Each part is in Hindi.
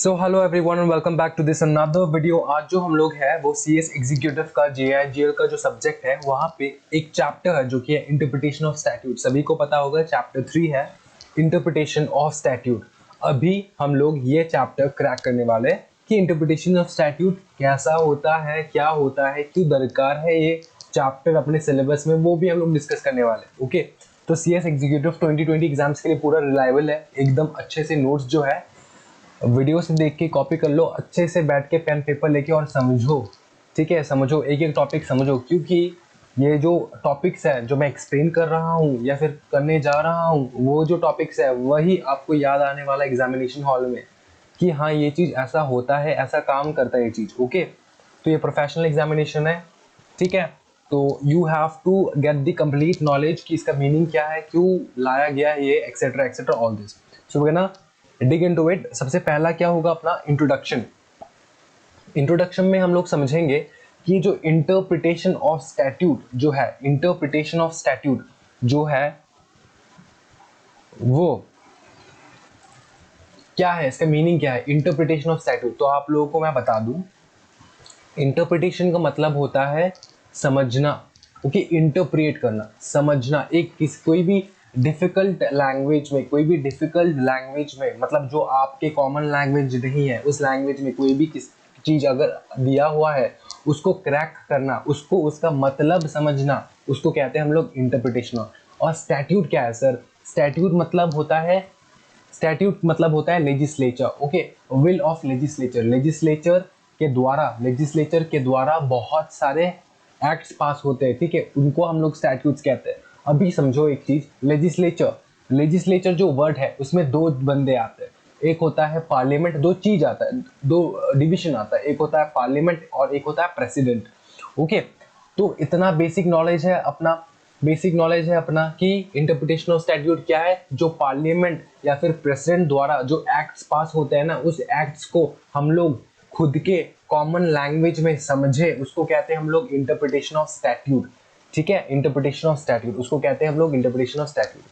So hello everyone and welcome back to this another video. आज जो हम लोग है वो सीएस एग्जीक्यूटिव का जेआईजीएल का जो सब्जेक्ट है वहाँ पे एक चैप्टर है जो कि है इंटरप्रिटेशन ऑफ स्टैट्यूट। सभी को पता होगा चैप्टर 3 है इंटरप्रिटेशन ऑफ स्टैट्यूट। अभी हम लोग ये चैप्टर क्रैक करने वाले हैं कि इंटरप्रिटेशन ऑफ स्टैट्यूट कैसा होता है, क्या होता है, क्यों दरकार है ये चैप्टर अपने सिलेबस में, वो भी हम लोग डिस्कस करने वाले। ओके, तो सीएस एग्जीक्यूटिव 2020 एग्जाम्स के लिए पूरा रिलायबल है, एकदम अच्छे से नोट्स जो है वीडियो से देख के कॉपी कर लो, अच्छे से बैठ के पेन पेपर लेके और समझो। ठीक है, समझो, एक एक टॉपिक समझो, क्योंकि ये जो टॉपिक्स है जो मैं एक्सप्लेन कर रहा हूँ या फिर करने जा रहा हूँ, वो जो टॉपिक्स है वही आपको याद आने वाला एग्जामिनेशन हॉल में कि हाँ ये चीज़ ऐसा होता है, ऐसा काम करता है ये चीज़। ओके, तो ये प्रोफेशनल एग्जामिनेशन है। ठीक है, तो you have to get the complete knowledge कि इसका मीनिंग क्या है, क्यों लाया गया है ये, etcetera etcetera all this. So we ना डिग इनटू इट। सबसे पहला क्या होगा अपना इंट्रोडक्शन। इंट्रोडक्शन में हम लोग समझेंगे कि जो इंटरप्रिटेशन ऑफ स्टैट्यूट जो है, इंटरप्रिटेशन ऑफ स्टैट्यूट जो है वो क्या है, इसका मीनिंग क्या है इंटरप्रिटेशन ऑफ स्टैट्यूट। तो आप लोगों को मैं बता दूं, इंटरप्रिटेशन का मतलब होता है समझना। ओके, इंटरप्रेट करना, समझना। एक कोई भी डिफिकल्ट लैंग्वेज में, कोई भी डिफिकल्ट लैंग्वेज में, मतलब जो आपके कॉमन लैंग्वेज नहीं है उस लैंग्वेज में कोई भी किस चीज अगर दिया हुआ है उसको क्रैक करना, उसको उसका मतलब समझना, उसको कहते हैं हम लोग इंटरप्रिटेशन। और स्टैट्यूट क्या है सर? स्टैट्यूट मतलब होता है legislature. Okay, will of legislature. Legislature के द्वारा बहुत सारे एक्ट्स पास होते हैं। ठीक है, उनको हम लोग स्टैट्यूट्स कहते हैं। अभी समझो एक चीज, लेजिस्लेचर जो वर्ड है उसमें दो बंदे आते हैं, एक होता है पार्लियामेंट, दो चीज आता है, दो डिविजन आता है, एक होता है पार्लियामेंट और एक होता है प्रेसिडेंट। ओके, तो इतना बेसिक नॉलेज है अपना कि इंटरप्रिटेशन ऑफ स्टैट्यूट क्या है। जो पार्लियामेंट या फिर प्रेसिडेंट द्वारा जो एक्ट्स पास होते हैं ना, उस एक्ट्स को हम लोग खुद के कॉमन लैंग्वेज में समझे, उसको कहते हैं हम लोग इंटरप्रिटेशन ऑफ स्टैट्यूट। ठीक है, इंटरप्रिटेशन ऑफ स्टैट्यूट उसको कहते हैं हम लोग इंटरप्रिटेशन ऑफ स्टैट्यूट।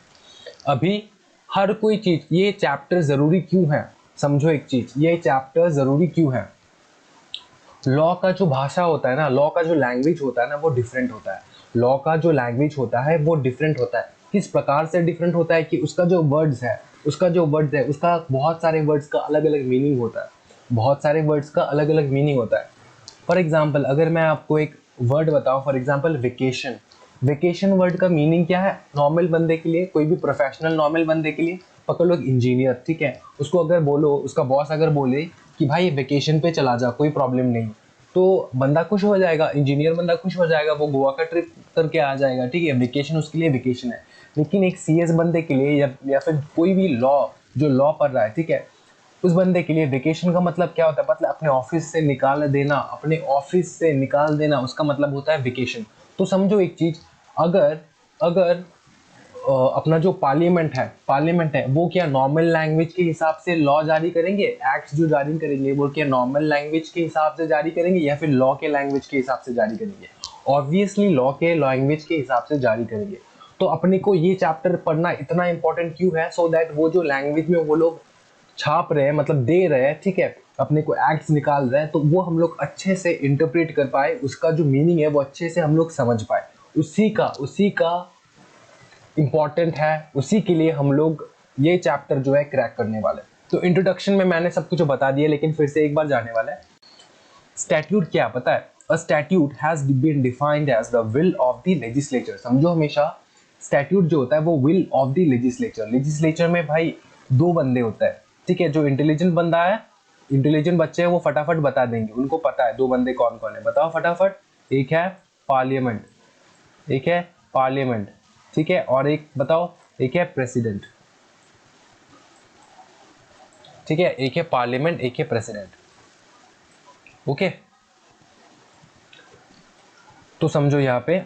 अभी हर कोई चीज, ये चैप्टर जरूरी क्यों है, समझो एक चीज, ये चैप्टर जरूरी क्यों है। लॉ का जो भाषा होता है ना, लॉ का जो लैंग्वेज होता है ना, वो डिफरेंट होता है। लॉ का जो लैंग्वेज होता है वो डिफरेंट होता है। किस प्रकार से डिफरेंट होता है कि उसका जो वर्ड्स है उसका बहुत सारे वर्ड्स का अलग अलग मीनिंग होता है। फॉर एग्जाम्पल अगर मैं आपको एक वर्ड बताऊं, for example vacation. Vacation word का मीनिंग क्या है नॉर्मल बंदे के लिए, कोई भी प्रोफेशनल नॉर्मल बंदे के लिए? पकड़ लो इंजीनियर, ठीक है, उसको अगर बोलो, उसका बॉस अगर बोले कि भाई वेकेशन पे चला जा, कोई प्रॉब्लम नहीं, तो बंदा खुश हो जाएगा, इंजीनियर बंदा खुश हो जाएगा, वो गोवा का ट्रिप करके आ जाएगा। ठीक है, वेकेशन उसके लिए वेकेशन है। लेकिन एक सीएस बंदे के लिए या फिर कोई भी जो लॉ पढ़ रहा है, ठीक है, उस बंदे के लिए वेकेशन का मतलब क्या होता है? मतलब अपने ऑफिस से निकाल देना, उसका मतलब होता है वेकेशन। तो समझो एक चीज, अगर अगर अपना जो पार्लियामेंट है वो क्या नॉर्मल लैंग्वेज के हिसाब से लॉ जारी करेंगे? एक्ट्स जो जारी करेंगे वो क्या नॉर्मल लैंग्वेज के हिसाब से जारी करेंगे या फिर लॉ के लैंग्वेज के हिसाब से जारी करेंगे? ऑब्वियसली लॉ के लैंग्वेज के हिसाब से जारी करेंगे। तो अपने को ये चैप्टर पढ़ना इतना इंपॉर्टेंट क्यों है? सो दैट वो जो लैंग्वेज में वो लोग छाप रहे हैं, मतलब दे रहे हैं, ठीक है, अपने को एक्ट्स निकाल रहे हैं, तो वो हम लोग अच्छे से इंटरप्रेट कर पाए, उसका जो मीनिंग है वो अच्छे से हम लोग समझ पाए। उसी का इंपॉर्टेंट है, उसी के लिए हम लोग ये चैप्टर जो है क्रैक करने वाले हैं। तो इंट्रोडक्शन में मैंने सब कुछ बता दिया, लेकिन फिर से एक बार जाने वाला है। स्टैट्यूट क्या पता है? A statute has been defined as the will of the legislature. समझो हमेशा स्टैट्यूट जो होता है वो विल ऑफ द लेजिस्लेचर में भाई दो बंदे होते हैं। ठीक है, जो इंटेलिजेंट बंदा है, इंटेलिजेंट बच्चे हैं, वो फटाफट बता देंगे, उनको पता है दो बंदे कौन कौन है। बताओ फटाफट। एक है पार्लियामेंट, ठीक है, और एक बताओ, एक है प्रेसिडेंट। ठीक है, एक है पार्लियामेंट, एक है प्रेसिडेंट। ओके, तो समझो यहाँ पे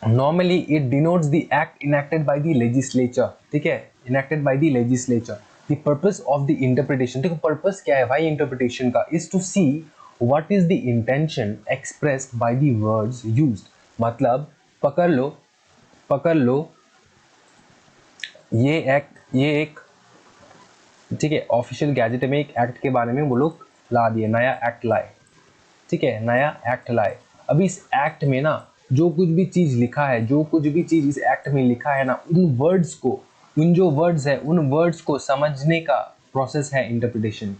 normally it denotes the act enacted by the legislature. ठीक है, enacted by the legislature. The purpose of the interpretation, देखो पर्पस क्या है भाई इंटरप्रिटेशन का, is to see what is the intention expressed by the words used. मतलब पकड़ लो ये एक ठीक है, ऑफिशियल गैजेट में एक एक्ट के बारे में वो लोग ला दिए, नया एक्ट लाए, ठीक है, नया एक्ट लाए। अभी इस एक्ट में ना जो कुछ भी चीज लिखा है, जो कुछ भी चीज इस एक्ट में लिखा है ना, उन वर्ड्स को, उन जो वर्ड्स है उन वर्ड्स को समझने का प्रोसेस है इंटरप्रिटेशन।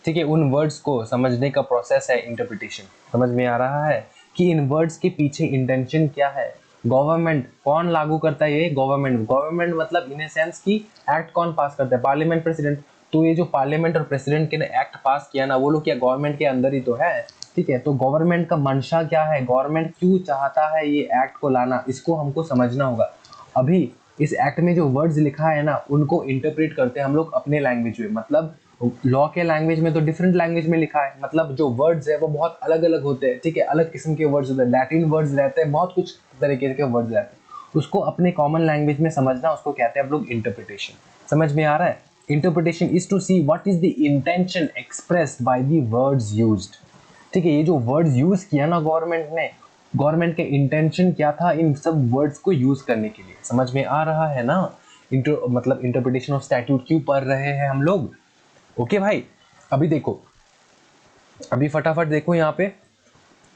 ठीक है, उन वर्ड्स को समझने का प्रोसेस है इंटरप्रिटेशन। समझ में आ रहा है कि इन वर्ड्स के पीछे इंटेंशन क्या है। गवर्नमेंट कौन लागू करता है, ये गवर्नमेंट। गवर्नमेंट मतलब इन ए सेंस कि एक्ट कौन पास करता है, पार्लियामेंट, प्रेसिडेंट। तो ये जो पार्लियामेंट और प्रेसिडेंट के ने एक्ट पास किया ना, वो लोग क्या गवर्नमेंट के अंदर ही तो है। ठीक है, तो गवर्नमेंट का मंशा क्या है, गवर्नमेंट क्यों चाहता है ये एक्ट को लाना, इसको हमको समझना होगा। अभी इस एक्ट में जो वर्ड्स लिखा है ना, उनको इंटरप्रेट करते हैं हम लोग अपने लैंग्वेज में। मतलब लॉ के लैंग्वेज में तो डिफरेंट लैंग्वेज में लिखा है, मतलब जो वर्ड्स है वो बहुत अलग अलग होते हैं। ठीक है, अलग किस्म के वर्ड्स होते हैं, लैटिन वर्ड्स रहते हैं, बहुत कुछ तरीके के वर्ड्स रहते हैं। उसको अपने कॉमन लैंग्वेज में समझना, उसको कहते हैं हम लोग इंटरप्रिटेशन। समझ में आ रहा है? Interpretation is to see what is the intention expressed by the words used. ठीक है, ये जो वर्ड्स यूज किया ना गवर्नमेंट ने, गवर्नमेंट के इंटेंशन क्या था इन सब वर्ड्स को यूज करने के लिए। समझ में आ रहा है ना? मतलब इंटरप्रिटेशन ऑफ स्टैट्यूट क्यों पढ़ रहे हैं हम लोग। ओके भाई, अभी देखो, अभी फटाफट देखो यहाँ पे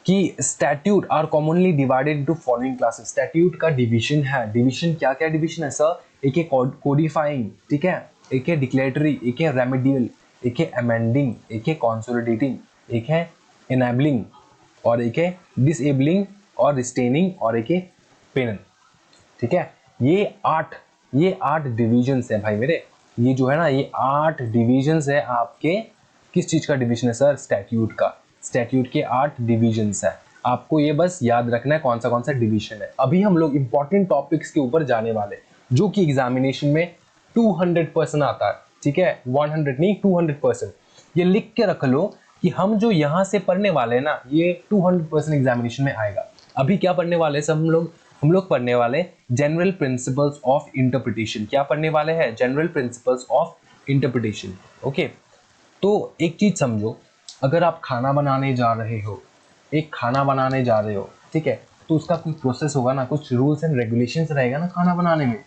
कि statute are commonly divided into following classes. Statute का डिवीजन है, डिवीजन क्या क्या डिवीजन है सर? एक है कोडिफाइंग, ठीक है, एक है डिक्लेरेटरी, एक है रेमेडियल, एक है अमेंडिंग, एक है कंसोलिडेटिंग, एक है इनेबलिंग, और एक है डिसेबलिंग और रिस्टेनिंग, और एक है पेनल। ठीक है, ये आठ डिविजन्स है भाई मेरे। ये जो है ना, ये 8 डिविजन्स है आपके। किस चीज का डिवीजन है सर? स्टैट्यूट का। स्टैट्यूट के 8 डिविजन्स है, आपको ये बस याद रखना है कौन सा डिवीजन है। अभी हम लोग इंपॉर्टेंट टॉपिक्स के ऊपर जाने वाले, जो कि एग्जामिनेशन में 200% आता है। ठीक है, 100 नहीं, 200%। ये लिख के रख लो कि हम जो यहाँ से पढ़ने वाले हैं ना, ये 200% एग्जामिनेशन में आएगा। अभी क्या पढ़ने वाले सब हम लोग पढ़ने वाले जनरल प्रिंसिपल्स ऑफ इंटरप्रिटेशन। क्या पढ़ने वाले हैं? General principles of interpretation. Okay, तो एक चीज समझो, अगर आप खाना बनाने जा रहे हो, एक खाना बनाने जा रहे हो, ठीक है, तो उसका कोई प्रोसेस होगा ना, कुछ रूल्स एंड रेगुलेशंस रहेगा ना खाना बनाने में,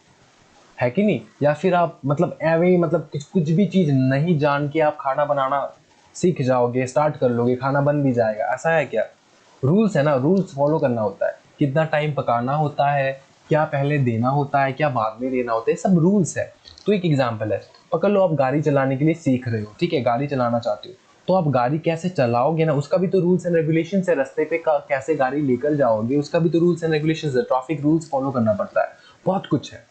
है कि नहीं? या फिर आप मतलब एवे ही मतलब कुछ भी चीज नहीं जान के आप खाना बनाना सीख जाओगे, स्टार्ट कर लोगे, खाना बन भी जाएगा, ऐसा है क्या? रूल्स है ना, रूल्स फॉलो करना होता है। कितना टाइम पकाना होता है, क्या पहले देना होता है, क्या बाद में देना होता है, सब रूल्स है। तो एक एग्जाम्पल है, पकड़ लो आप गाड़ी चलाने के लिए सीख रहे हो, ठीक है, गाड़ी चलाना चाहते हो, तो आप गाड़ी कैसे चलाओगे ना, उसका भी तो रूल्स एंड रेगुलेशन है। रास्ते पे कैसे गाड़ी लेकर जाओगे, उसका भी तो रूल्स एंड रेगुलेशन है। ट्रैफिक रूल्स फॉलो करना पड़ता है, बहुत कुछ है।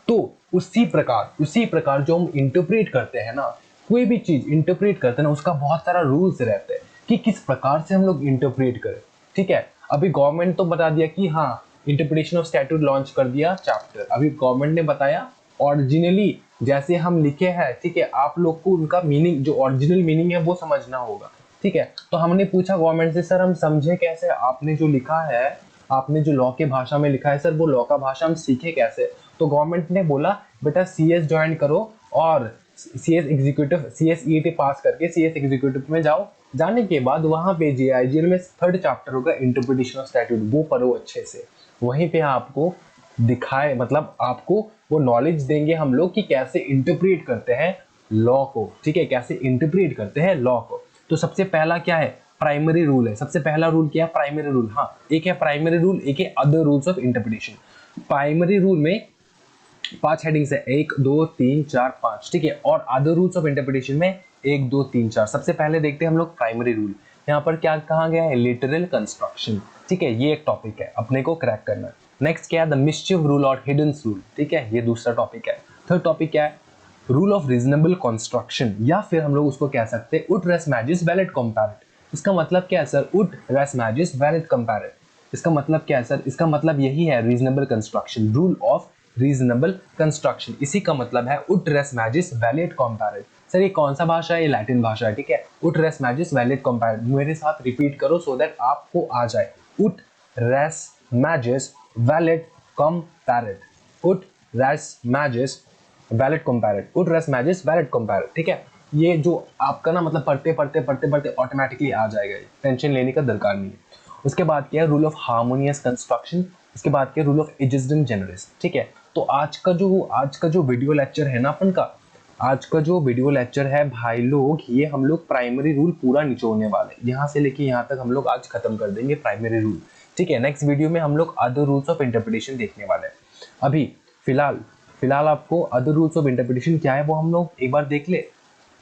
तो उसी प्रकार जो हम इंटरप्रेट करते हैं ना, कोई भी चीज इंटरप्रेट करते हैं ना, उसका बहुत सारा रूल्स रहते हैं कि किस प्रकार से हम लोग इंटरप्रेट करें। ठीक है, अभी गवर्नमेंट तो बता दिया कि हाँ, इंटरप्रिटेशन ऑफ स्टैट्यूट लॉन्च कर दिया चैप्टर। अभी गवर्नमेंट ने बताया ओरिजिनली जैसे हम लिखे हैं, ठीक है, आप लोग को उनका मीनिंग, जो ओरिजिनल मीनिंग है वो समझना होगा। ठीक है, तो हमने पूछा गवर्नमेंट से, सर हम समझे कैसे, आपने जो लिखा है, आपने जो लॉ के भाषा में लिखा है सर, वो लॉ का भाषा हम सीखे कैसे? तो गवर्नमेंट ने बोला बेटा सीएस ज्वाइन करो और सीएस एग्जीक्यूटिव, सीएस ईटी पास करके सीएस एग्जीक्यूटिव में जाओ। जाने के बाद वहां पे जेआईजीएल में 3rd चैप्टर होगा इंटरप्रिटेशन ऑफ स्टैट्यूट, वो पढ़ो अच्छे से। वहीं पे आपको दिखाए, मतलब आपको वो नॉलेज देंगे हम लोग कि कैसे इंटरप्रेट करते हैं लॉ को। ठीक है, कैसे इंटरप्रेट करते हैं लॉ को। तो सबसे पहला क्या है? प्राइमरी रूल है। सबसे पहला रूल क्या है? Primary rule. हाँ, एक है प्राइमरी रूल, एक है other rules of interpretation. Primary rule में 5 हेडिंग्स है, 1 2 3 4 5। ठीक है, और अदर रूल्स ऑफ इंटरप्रिटेशन में 1 2 3 4। सबसे पहले देखते हैं हम लोग प्राइमरी रूल। यहाँ पर क्या कहा गया है? Literal construction. ठीक है, ये एक टॉपिक है, अपने को क्रैक करना है। नेक्स्ट क्या है? द मिस्चिफ रूल और हिडन रूल। ठीक है, ये दूसरा टॉपिक है। थर्ड टॉपिक क्या है? रूल ऑफ रीजनेबल कंस्ट्रक्शन, या फिर हम लोग उसको कह सकते हैं उट रेस मैजिस वैलिड कंपैरेट। इसका मतलब क्या है सर? उट रेस मैजिस वैलिड कंपैरेट। इसका मतलब क्या है सर? इसका मतलब यही है reasonable construction, rule of reasonable construction. इसी का मतलब है उट रेस मैजिस वैलिड कंपैरेट। सर ये कौन सा भाषा है? ये लैटिन भाषा है। ठीक है, उट रेस मैजिस वैलिड कंपैरेट। मेरे साथ रिपीट करो सो दैट आपको आ जाए। उट रेस मैजिस वैलिड कंपैरेट, उट रेस मैजिस वैलिड कंपैरेट, उट रेस मैजिस वैलिड कंपैरेट। ठीक है, ये जो आपका ना मतलब पढ़ते पढ़ते पढ़ते पढ़ते ऑटोमेटिकली आ जाएगा, टेंशन लेने का दरकार नहीं है। उसके बाद क्या है? Rule of harmonious construction. उसके बाद क्या? Rule of ejusdem generis. ठीक है, तो आज का जो वीडियो लेक्चर है ना अपन का, आज का जो वीडियो लेक्चर है भाई लोग, ये हम लोग प्राइमरी रूल पूरा निचोड़ने वाले हैं, यहाँ से लेके यहाँ तक हम लोग आज खत्म कर देंगे प्राइमरी रूल। ठीक है, नेक्स्ट वीडियो में हम लोग अदर रूल्स ऑफ इंटरप्रिटेशन देखने वाले हैं। अभी फिलहाल आपको अदर रूल्स ऑफ इंटरप्रिटेशन क्या है वो हम लोग एक बार देख ले।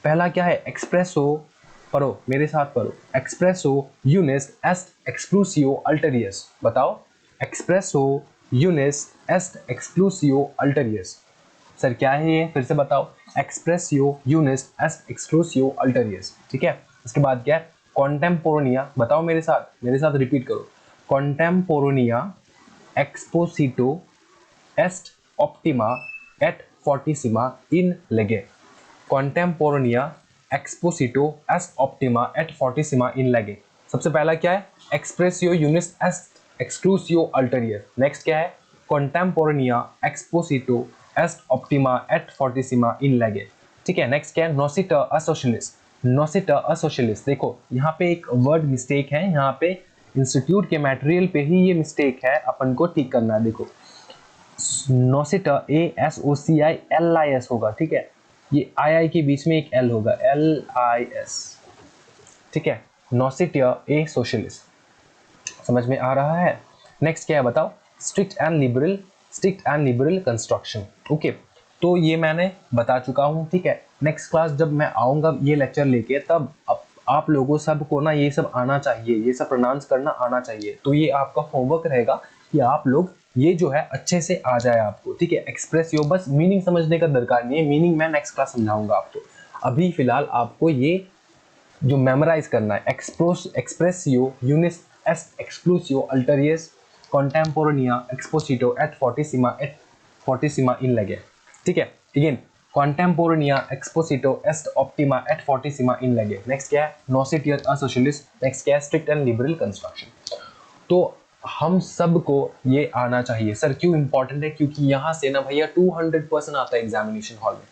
पहला क्या है, एक्सप्रेसो, पढ़ो मेरे साथ पढ़ो, एक्सप्रेसो यूनिस एस्ट एक्सक्लूसिव अल्टरियस। बताओ, एक्सप्रेसो यूनिस एस्ट एक्सक्लूसिव अल्टरियस। सर क्या है ये, फिर से बताओ। एक्सप्रेसियो यूनिस एस्ट एक्सक्लूसिव अल्टरियस। ठीक है, इसके बाद क्या है, कॉन्टेम्पोरोनिया। बताओ मेरे साथ रिपीट करो। कॉन्टेम्पोरोनिया एक्सपोसिटो एस्ट ऑप्टिमा एट फोर्टिसिमा इन लेगे। कॉन्टेम्पोरोनिया एक्सपोसिटो एस्ट ऑप्टिमा एट फोर्टिसिमा इन लेगे। सबसे पहला क्या है, एक्सप्रेसियो यूनिस एस्ट एक्सक्लूसिव अल्टरियस। नेक्स्ट क्या है, कॉन्टेम्पोरोनिया एक्सपोसिटो एस्ट ऑप्टिमा एट फोर्टिसिमा इन लेगे। ठीक है, नेक्स्ट क्या है, नोसिटा अ सोशलिस्ट। नोसिटा a socialist. देखो यहाँ पे एक वर्ड मिस्टेक है, यहाँ पे इंस्टीट्यूट के मटेरियल पे ही ये मिस्टेक है, अपन को ठीक करना है। देखो नोसिटा ASOCILIS होगा। ठीक है, ये आई के बीच में एक L होगा, LIS। ठीक है, नोसिटा ए सोशलिस्ट। समझ में आ रहा है। नेक्स्ट क्या है बताओ, strict and liberal construction. Okay, तो ये मैंने बता चुका हूँ। ठीक है, नेक्स्ट क्लास जब मैं आऊँगा ये लेक्चर लेके, तब आप लोगों सबको ना ये सब आना चाहिए, ये सब प्रोनाउंस करना आना चाहिए। तो ये आपका होमवर्क रहेगा कि आप लोग ये जो है अच्छे से आ जाए आपको। ठीक है, एक्सप्रेस यो, बस मीनिंग समझने का दरकार नहीं है, मीनिंग मैं नेक्स्ट क्लास समझाऊंगा आपको। अभी फिलहाल आपको ये जो मेमोराइज करना है, एक्सप्रेसियो यूनिस एस्ट एक्सक्लूसिव अल्टरियस कॉन्टेम्पोरोनिया एक्सपोसिटो एट फोर्टिसिमा इन लेगे। ठीक है, अगेन कॉन्टेम्पोरोनिया एक्सपोसिटो एस्ट ऑप्टिमा एट फोर्टिसिमा इन लेगे। नेक्स्ट क्या है, नोसिटियर अ सोशलिस्ट। नेक्स्ट क्या है, स्ट्रिक्ट एंड लिबरल कंस्ट्रक्शन। तो हम सबको ये आना चाहिए। सर क्यों इंपॉर्टेंट है, क्योंकि यहाँ से ना भैया 200% आता है एग्जामिनेशन हॉल में।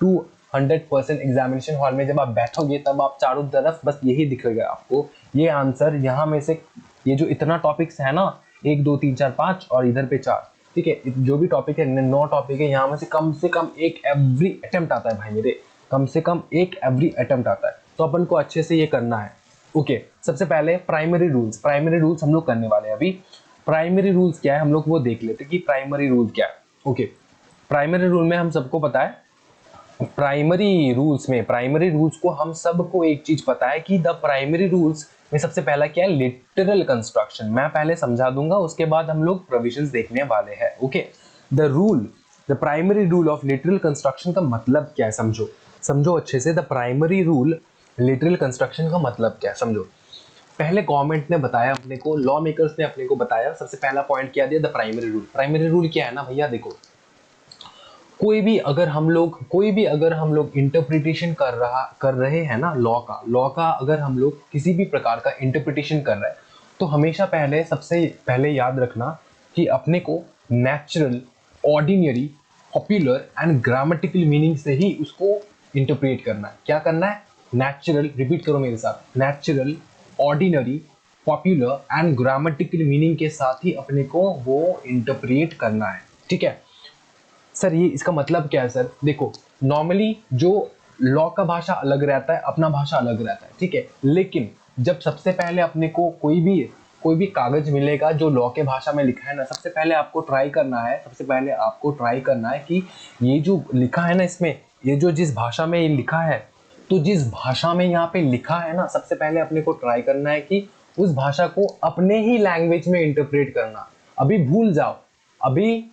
200% एग्जामिनेशन हॉल में जब आप बैठोगे तब आप चारों तरफ बस यही दिखेगा आपको, ये आंसर यहाँ में से, ये जो इतना टॉपिक्स है ना, 1 2 3 4 5 और इधर पे 4। ठीक है, जो भी टॉपिक है 9 टॉपिक है, यहाँ में से कम एक एवरी अटेम्प्ट आता है भाई मेरे, कम से कम एक एवरी अटेम्प्ट आता है। तो अपन को अच्छे से ये करना है। ओके, सबसे पहले प्राइमरी रूल्स हम लोग करने वाले हैं। अभी प्राइमरी रूल्स क्या है हम लोग वो देख लेते हैं कि प्राइमरी रूल क्या है। ओके, प्राइमरी रूल में हम सबको पता है, प्राइमरी रूल्स को हम सबको एक चीज पता है कि द प्राइमरी रूल्स में सबसे पहला क्या है, लिटरल कंस्ट्रक्शन। मैं पहले समझा दूंगा, उसके बाद हम लोग प्रोविजंस देखने वाले हैं। Okay, the primary rule of literal construction का मतलब क्या है, समझो अच्छे से। The primary rule literal construction का मतलब क्या है समझो। पहले गवर्नमेंट ने बताया अपने को, लॉ मेकर्स ने अपने को बताया, सबसे पहला पॉइंट क्या दिया, the primary rule. Primary rule क्या है ना भैया, देखो कोई भी अगर हम लोग इंटरप्रिटेशन कर रहे हैं ना, लॉ का अगर हम लोग किसी भी प्रकार का इंटरप्रिटेशन कर रहे हैं, तो हमेशा सबसे पहले याद रखना कि अपने को natural, ordinary, popular and grammatical meaning से ही उसको इंटरप्रेट करना है। क्या करना है, नेचुरल, रिपीट करो मेरे साथ, natural, ordinary, popular and grammatical meaning के साथ ही अपने को वो इंटरप्रेट करना है। ठीक है सर, ये इसका मतलब क्या है सर, देखो नॉर्मली जो लॉ का भाषा अलग रहता है, अपना भाषा अलग रहता है। ठीक है, लेकिन जब सबसे पहले अपने को कोई भी कागज मिलेगा जो लॉ के भाषा में लिखा है ना, सबसे पहले आपको ट्राई करना है कि ये जो लिखा है ना इसमें, ये जो जिस भाषा में ये लिखा है, तो जिस भाषा में यहाँ पे लिखा है ना, सबसे पहले अपने को ट्राई करना है कि उस भाषा को अपने ही लैंग्वेज में इंटरप्रेट करना। अभी भूल जाओ, अभी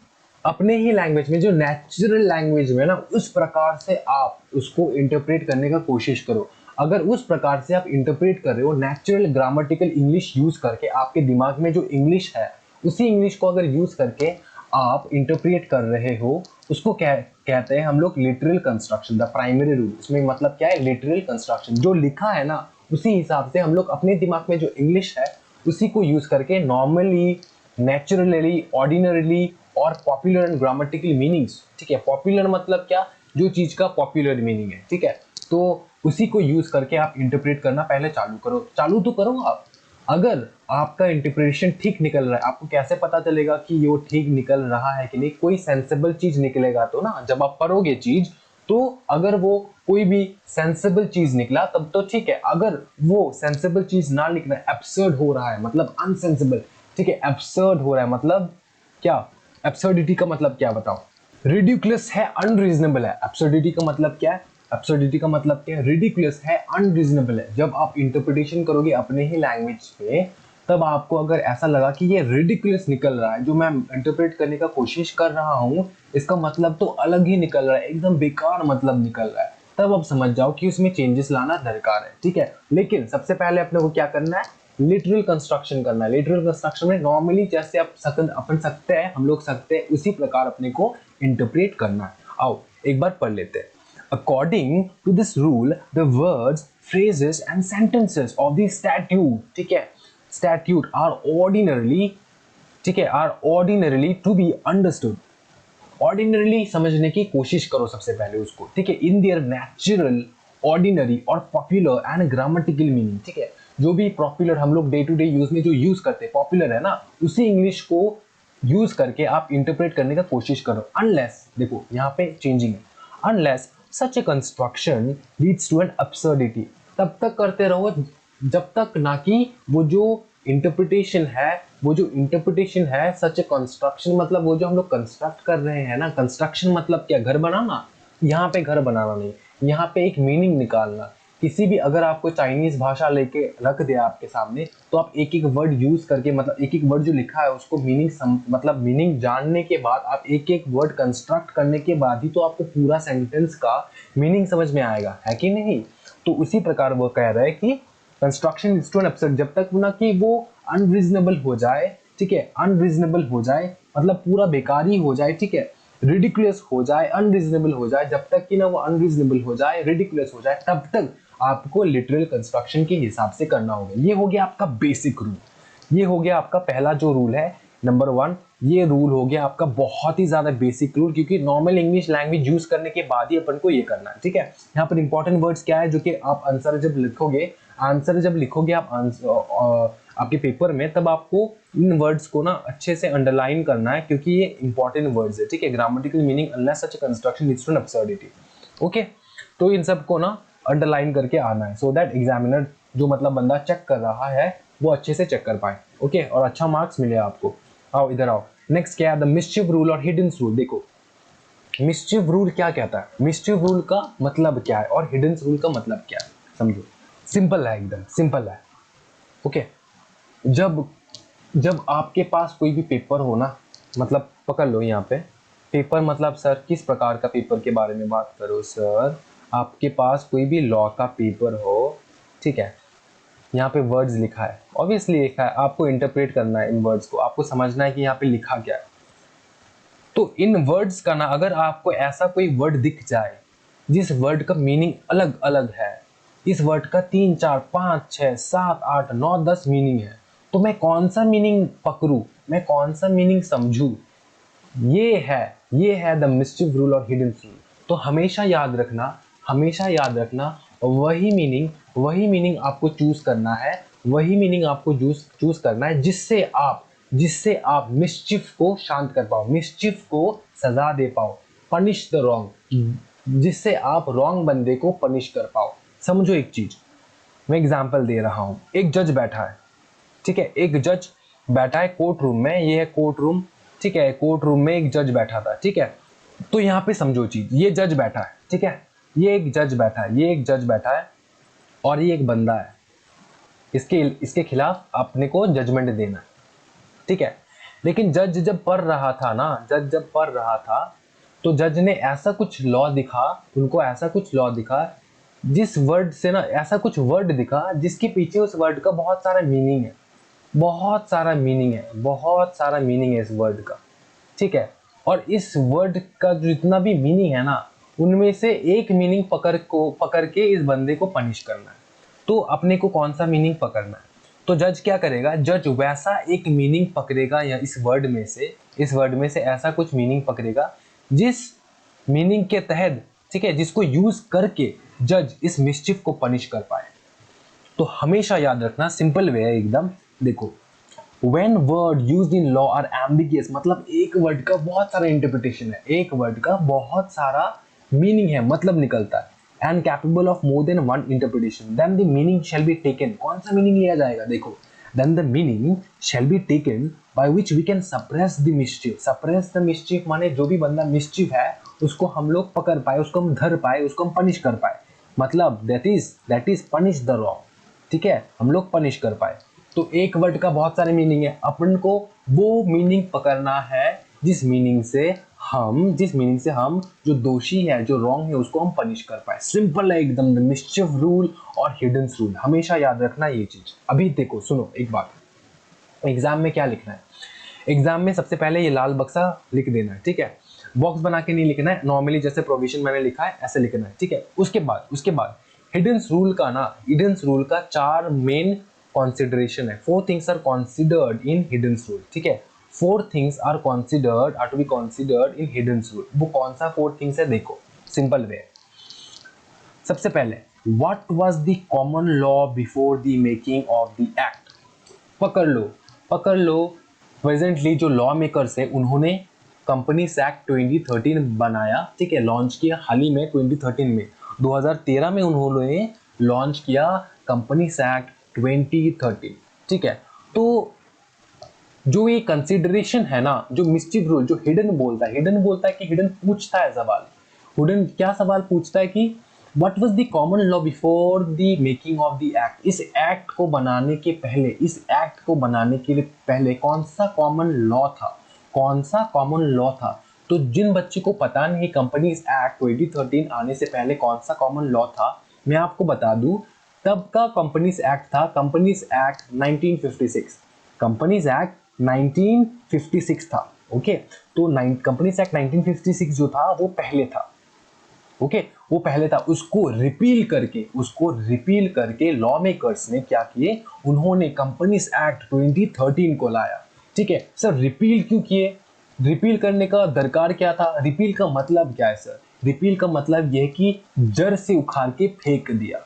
अपने ही लैंग्वेज में, जो नेचुरल लैंग्वेज में ना, उस प्रकार से आप उसको इंटरप्रेट करने का कोशिश करो। अगर उस प्रकार से आप इंटरप्रेट कर रहे हो, नेचुरल ग्रामेटिकल इंग्लिश यूज करके, आपके दिमाग में जो इंग्लिश है उसी इंग्लिश को अगर यूज करके आप इंटरप्रेट कर रहे हो, उसको कहते हैं हम लोग literal construction. The primary rule, इसमें मतलब क्या है, लिटरल कंस्ट्रक्शन। जो लिखा है ना उसी हिसाब से हम लोग अपने दिमाग में जो इंग्लिश है उसी को यूज करके नॉर्मली, नेचुरली, ऑर्डिनरीली और पॉपुलर एंड ग्रामेटिकल मीनिंग्स। ठीक है, पॉपुलर मतलब क्या, जो चीज का पॉपुलर मीनिंग है। ठीक है, तो उसी को यूज करके आप इंटरप्रेट करना पहले चालू तो करो आप। अगर आपका इंटरप्रिटेशन ठीक निकल रहा है, आपको कैसे पता चलेगा कि ये ठीक निकल रहा है कि नहीं, कोई सेंसेबल चीज निकलेगा तो ना, जब आप पढ़ोगे चीज तो अगर वो कोई भी सेंसिबल चीज निकला तब तो ठीक है, अगर वो सेंसिबल चीज ना निकला, एब्सर्ड हो रहा है मतलब अनसेंसिबल, ठीक है, एब्सर्ड हो रहा है मतलब क्या, एब्सर्डिटी का मतलब क्या बताओ, रिडिकुलस है, अनरीजनेबल है। एब्सर्डिटी का मतलब क्या है, एब्सर्डिटी का मतलब क्या है, रिडिकुलस है, अनरीजनेबल है। जब आप इंटरप्रिटेशन करोगे अपने ही लैंग्वेज में, तब आपको अगर ऐसा लगा कि ये रिडिकुलस निकल रहा है, जो मैं इंटरप्रेट करने का कोशिश कर रहा हूँ, इसका मतलब तो अलग ही निकल रहा है, एकदम बेकार मतलब निकल रहा है, तब आप समझ जाओ कि उसमें चेंजेस लाना दरकार है, ठीक है। लेकिन सबसे पहले अपने को क्या करना है, लिटरल कंस्ट्रक्शन करना है। लिटरल कंस्ट्रक्शन में नॉर्मली जैसे अपन सकते हैं, हम लोग सकते हैं, उसी प्रकार अपने को इंटरप्रेट करना है। आओ एक बार पढ़ लेते हैं। According to this rule the words, phrases and sentences of the statute, ठीक है, statute are ordinarily, ठीक है, are ordinarily to be understood। Ordinarily समझने की कोशिश करो सबसे पहले उसको, ठीक है, इन देयर नेचुरल, ऑर्डिनरी और पॉपुलर एंड ग्रामेटिकल मीनिंग, ठीक है। जो भी पॉपुलर हम लोग डे टू डे यूज में जो यूज करते हैं, पॉपुलर है ना, उसी इंग्लिश को यूज करके आप इंटरप्रेट करने का कोशिश करो। अनलेस, देखो यहाँ पे चेंजिंग है, unless such a construction leads to an absurdity, तब तक करते रहो जब तक ना कि वो जो इंटरप्रिटेशन है, वो जो इंटरप्रिटेशन है, सच ए कंस्ट्रक्शन मतलब वो जो हम लोग कंस्ट्रक्ट कर रहे हैं ना, कंस्ट्रक्शन मतलब क्या, घर बनाना, यहाँ पे घर बनाना नहीं, यहाँ पे एक मीनिंग निकालना। किसी भी, अगर आपको चाइनीज भाषा लेके रख दिया आपके सामने, तो आप एक एक वर्ड यूज करके, मतलब एक एक वर्ड जो लिखा है उसको मीनिंग मतलब मीनिंग जानने के बाद, आप एक एक वर्ड कंस्ट्रक्ट करने के बाद ही तो आपको पूरा सेंटेंस का मीनिंग समझ में आएगा, है कि नहीं। तो उसी प्रकार वो कह रहा है कि construction is to an absurd, जब तक ना कि वो अनरीजनेबल हो जाए, ठीक है, अनरीजनेबल हो जाए मतलब पूरा बेकारी हो जाए, ठीक है, रिडिकुलस हो जाए, अनरीजनेबल हो जाए, जब तक कि ना वो अनरीजनेबल हो जाए, रिडिकुलस हो जाए, तब तक आपको लिटरल कंस्ट्रक्शन के हिसाब से करना होगा। ये हो गया आपका बेसिक रूल, ये हो गया आपका पहला जो रूल है, नंबर 1, ये रूल हो गया आपका बहुत ही ज्यादा बेसिक रूल, क्योंकि नॉर्मल इंग्लिश लैंग्वेज यूज करने के बाद ही अपन को ये करना है, ठीक है। यहाँ पर इंपॉर्टेंट वर्ड्स क्या है, जो कि आप आंसर जब लिखोगे, आंसर जब लिखोगे आप आपके पेपर में, तब आपको इन वर्ड्स को ना अच्छे से अंडरलाइन करना है, क्योंकि ये इंपॉर्टेंट वर्ड्स है, ठीक है। Grammatical meaning, unless such construction leads to an absurdity, okay. तो इन सब को ना अंडरलाइन करके आना है, सो दैट एग्जामिनर जो मतलब बंदा चेक कर रहा है वो अच्छे से चेक कर पाए, ओके, और अच्छा मार्क्स मिले आपको। आओ इधर आओ, नेक्स्ट क्या है, द मिस्चिफ रूल और हिडन रूल। देखो मिस्चिफ रूल क्या कहता है, मिस्चिफ रूल का मतलब क्या है और हिडन रूल का मतलब क्या है, समझो। सिंपल है, एकदम सिंपल है, ओके। जब जब आपके पास कोई भी पेपर हो ना, मतलब पकड़ लो यहाँ पे पेपर, मतलब सर किस प्रकार का पेपर के बारे में बात करो सर, आपके पास कोई भी लॉ का पेपर हो, ठीक है, यहाँ पे वर्ड्स लिखा है, ऑब्वियसली लिखा है, आपको इंटरप्रेट करना है इन वर्ड्स को, आपको समझना है कि यहाँ पे लिखा क्या है। तो इन वर्ड्स का ना, अगर आपको ऐसा कोई वर्ड दिख जाए जिस वर्ड का मीनिंग अलग अलग है, इस वर्ड का 3 4 5 6 7 8 9 10 मीनिंग है, तो मैं कौन सा मीनिंग पकड़ूं, मैं कौन सा मीनिंग समझूं, ये है द मिस्चिफ रूल और हिडन रूल। तो हमेशा याद रखना, हमेशा याद रखना, वही मीनिंग आपको चूज करना है, वही मीनिंग आपको चूज करना है, जिससे आप मिस्चिफ को शांत कर पाओ, मिस्चिफ को सजा दे पाओ, पनिश द रॉन्ग, जिससे आप रॉन्ग बंदे को पनिश कर पाओ। समझो एक चीज, मैं एग्जांपल दे रहा हूं, एक जज बैठा है, ठीक है, एक जज बैठा है कोर्ट रूम में, ये है कोर्ट रूम, ठीक है, कोर्ट रूम में एक जज बैठा था, ठीक है। तो यहाँ पे समझो चीज, ये जज बैठा है, ठीक है, ये एक जज बैठा है, ये एक जज बैठा है, और ये एक बंदा है, इसके खिलाफ अपने को जजमेंट देना है, ठीक है। लेकिन जज जब पढ़ रहा था ना, जज जब पढ़ रहा था, तो जज ने ऐसा कुछ लॉ दिखा, उनको ऐसा कुछ लॉ दिखा, जिस वर्ड से ना, ऐसा कुछ वर्ड दिखा जिसके पीछे उस वर्ड का बहुत सारा मीनिंग है, बहुत सारा मीनिंग है, बहुत सारा मीनिंग है इस वर्ड का, ठीक है। और इस वर्ड का जितना भी मीनिंग है ना, उनमें से एक मीनिंग पकड़ के इस बंदे को पनिश करना है। तो अपने को कौन सा मीनिंग पकड़ना है, तो जज क्या करेगा, जज वैसा एक मीनिंग पकड़ेगा, या इस वर्ड में से ऐसा कुछ मीनिंग पकड़ेगा जिस मीनिंग के तहत, ठीक है, जिसको यूज करके जज इस मिस्चिफ को पनिश कर पाए। तो हमेशा याद रखना, सिंपल वे है एकदम। देखो, when word used in law are ambiguous, मतलब एक वर्ड का बहुत सारा इंटरप्रिटेशन है, एक वर्ड का बहुत सारा मीनिंग है, मतलब निकलता है, and capable of more than one interpretation, then the meaning shall be taken. कौन सा मीनिंग लिया जाएगा? देखो, then the meaning shall be taken by which we can suppress the mischief. Suppress the mischief माने जो भी बंदा मिस्चीफ है उसको हम लोग पकड़ पाए, उसको हम धर पाए, उसको हम पनिश कर पाए, मतलब that is punish the wrong. ठीक है, हम लोग पनिश कर पाए। तो एक वर्ड का बहुत सारे मीनिंग है, अपन को वो मीनिंग पकड़ना है जिस मीनिंग से हम जो दोषी है, जो रॉन्ग है, उसको हम पनिश कर पाए। सिंपल है एकदम, द मिस्चिफ रूल और हिडन रूल, हमेशा याद रखना ये चीज। अभी देखो सुनो एक बात, एग्जाम में क्या लिखना है? एग्जाम में सबसे पहले ये लाल बक्सा लिख देना है, ठीक है, बॉक्स बना के नहीं लिखना है, नॉर्मली जैसे प्रोविजन मैंने लिखा है ऐसे लिखना है, ठीक है। उसके बाद हिडन रूल का 4 मेन कॉन्सिडरेशन है। 4 things are considered in Heydon rule, ठीक है, 4 things are to be considered in Heydon rule. वो कौन सा 4 थिंग्स है? देखो, सिंपल वे। सबसे पहले, what was the common law before the making of the act? पकड़ लो प्रेजेंटली जो लॉ मेकर्स है उन्होंने कंपनीज एक्ट 2013 बनाया, ठीक है, लॉन्च किया हाल ही में 2013 में, 2013 में उन्होंने लॉन्च किया कंपनीज एक्ट 2013, ठीक है। तो जो ये कंसिडरेशन है ना, जो मिस्चिफ रूल, जो हिडन बोलता है कि हिडन पूछता है सवाल, हिडन क्या सवाल पूछता है कि what was the common law before the making of the act? इस एक्ट को बनाने के पहले कौन सा कॉमन लॉ था? तो जिन बच्चे को पता नहीं कंपनीज एक्ट 2013 आने से पहले कौन सा कॉमन लॉ था, मैं आपको बता दूं, तब का कंपनीज एक्ट था कंपनीज एक्ट 1956। कंपनीज एक्ट 1956 था, ओके। तो कंपनीज एक्ट 1956 जो था वो पहले था, ओके, वो पहले था। उसको रिपील करके लॉ मेकर्स ने क्या किए, उन्होंने कंपनीज एक्ट 2013 को लाया, ठीक है। सर रिपील क्यों किए? रिपील करने का दरकार क्या था? रिपील का मतलब क्या है सर? रिपील का मतलब यह कि जड़ से उखाड़ के फेंक दिया,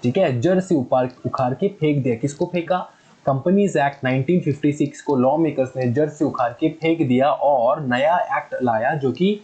ठीक है, जड़ से उखाड़ के फेंक दिया। किसको फेंका? कंपनीज एक्ट 1956 को लॉ मेकर्स ने जड़ से उखाड़ के फेंक दिया और नया एक्ट लाया जो कि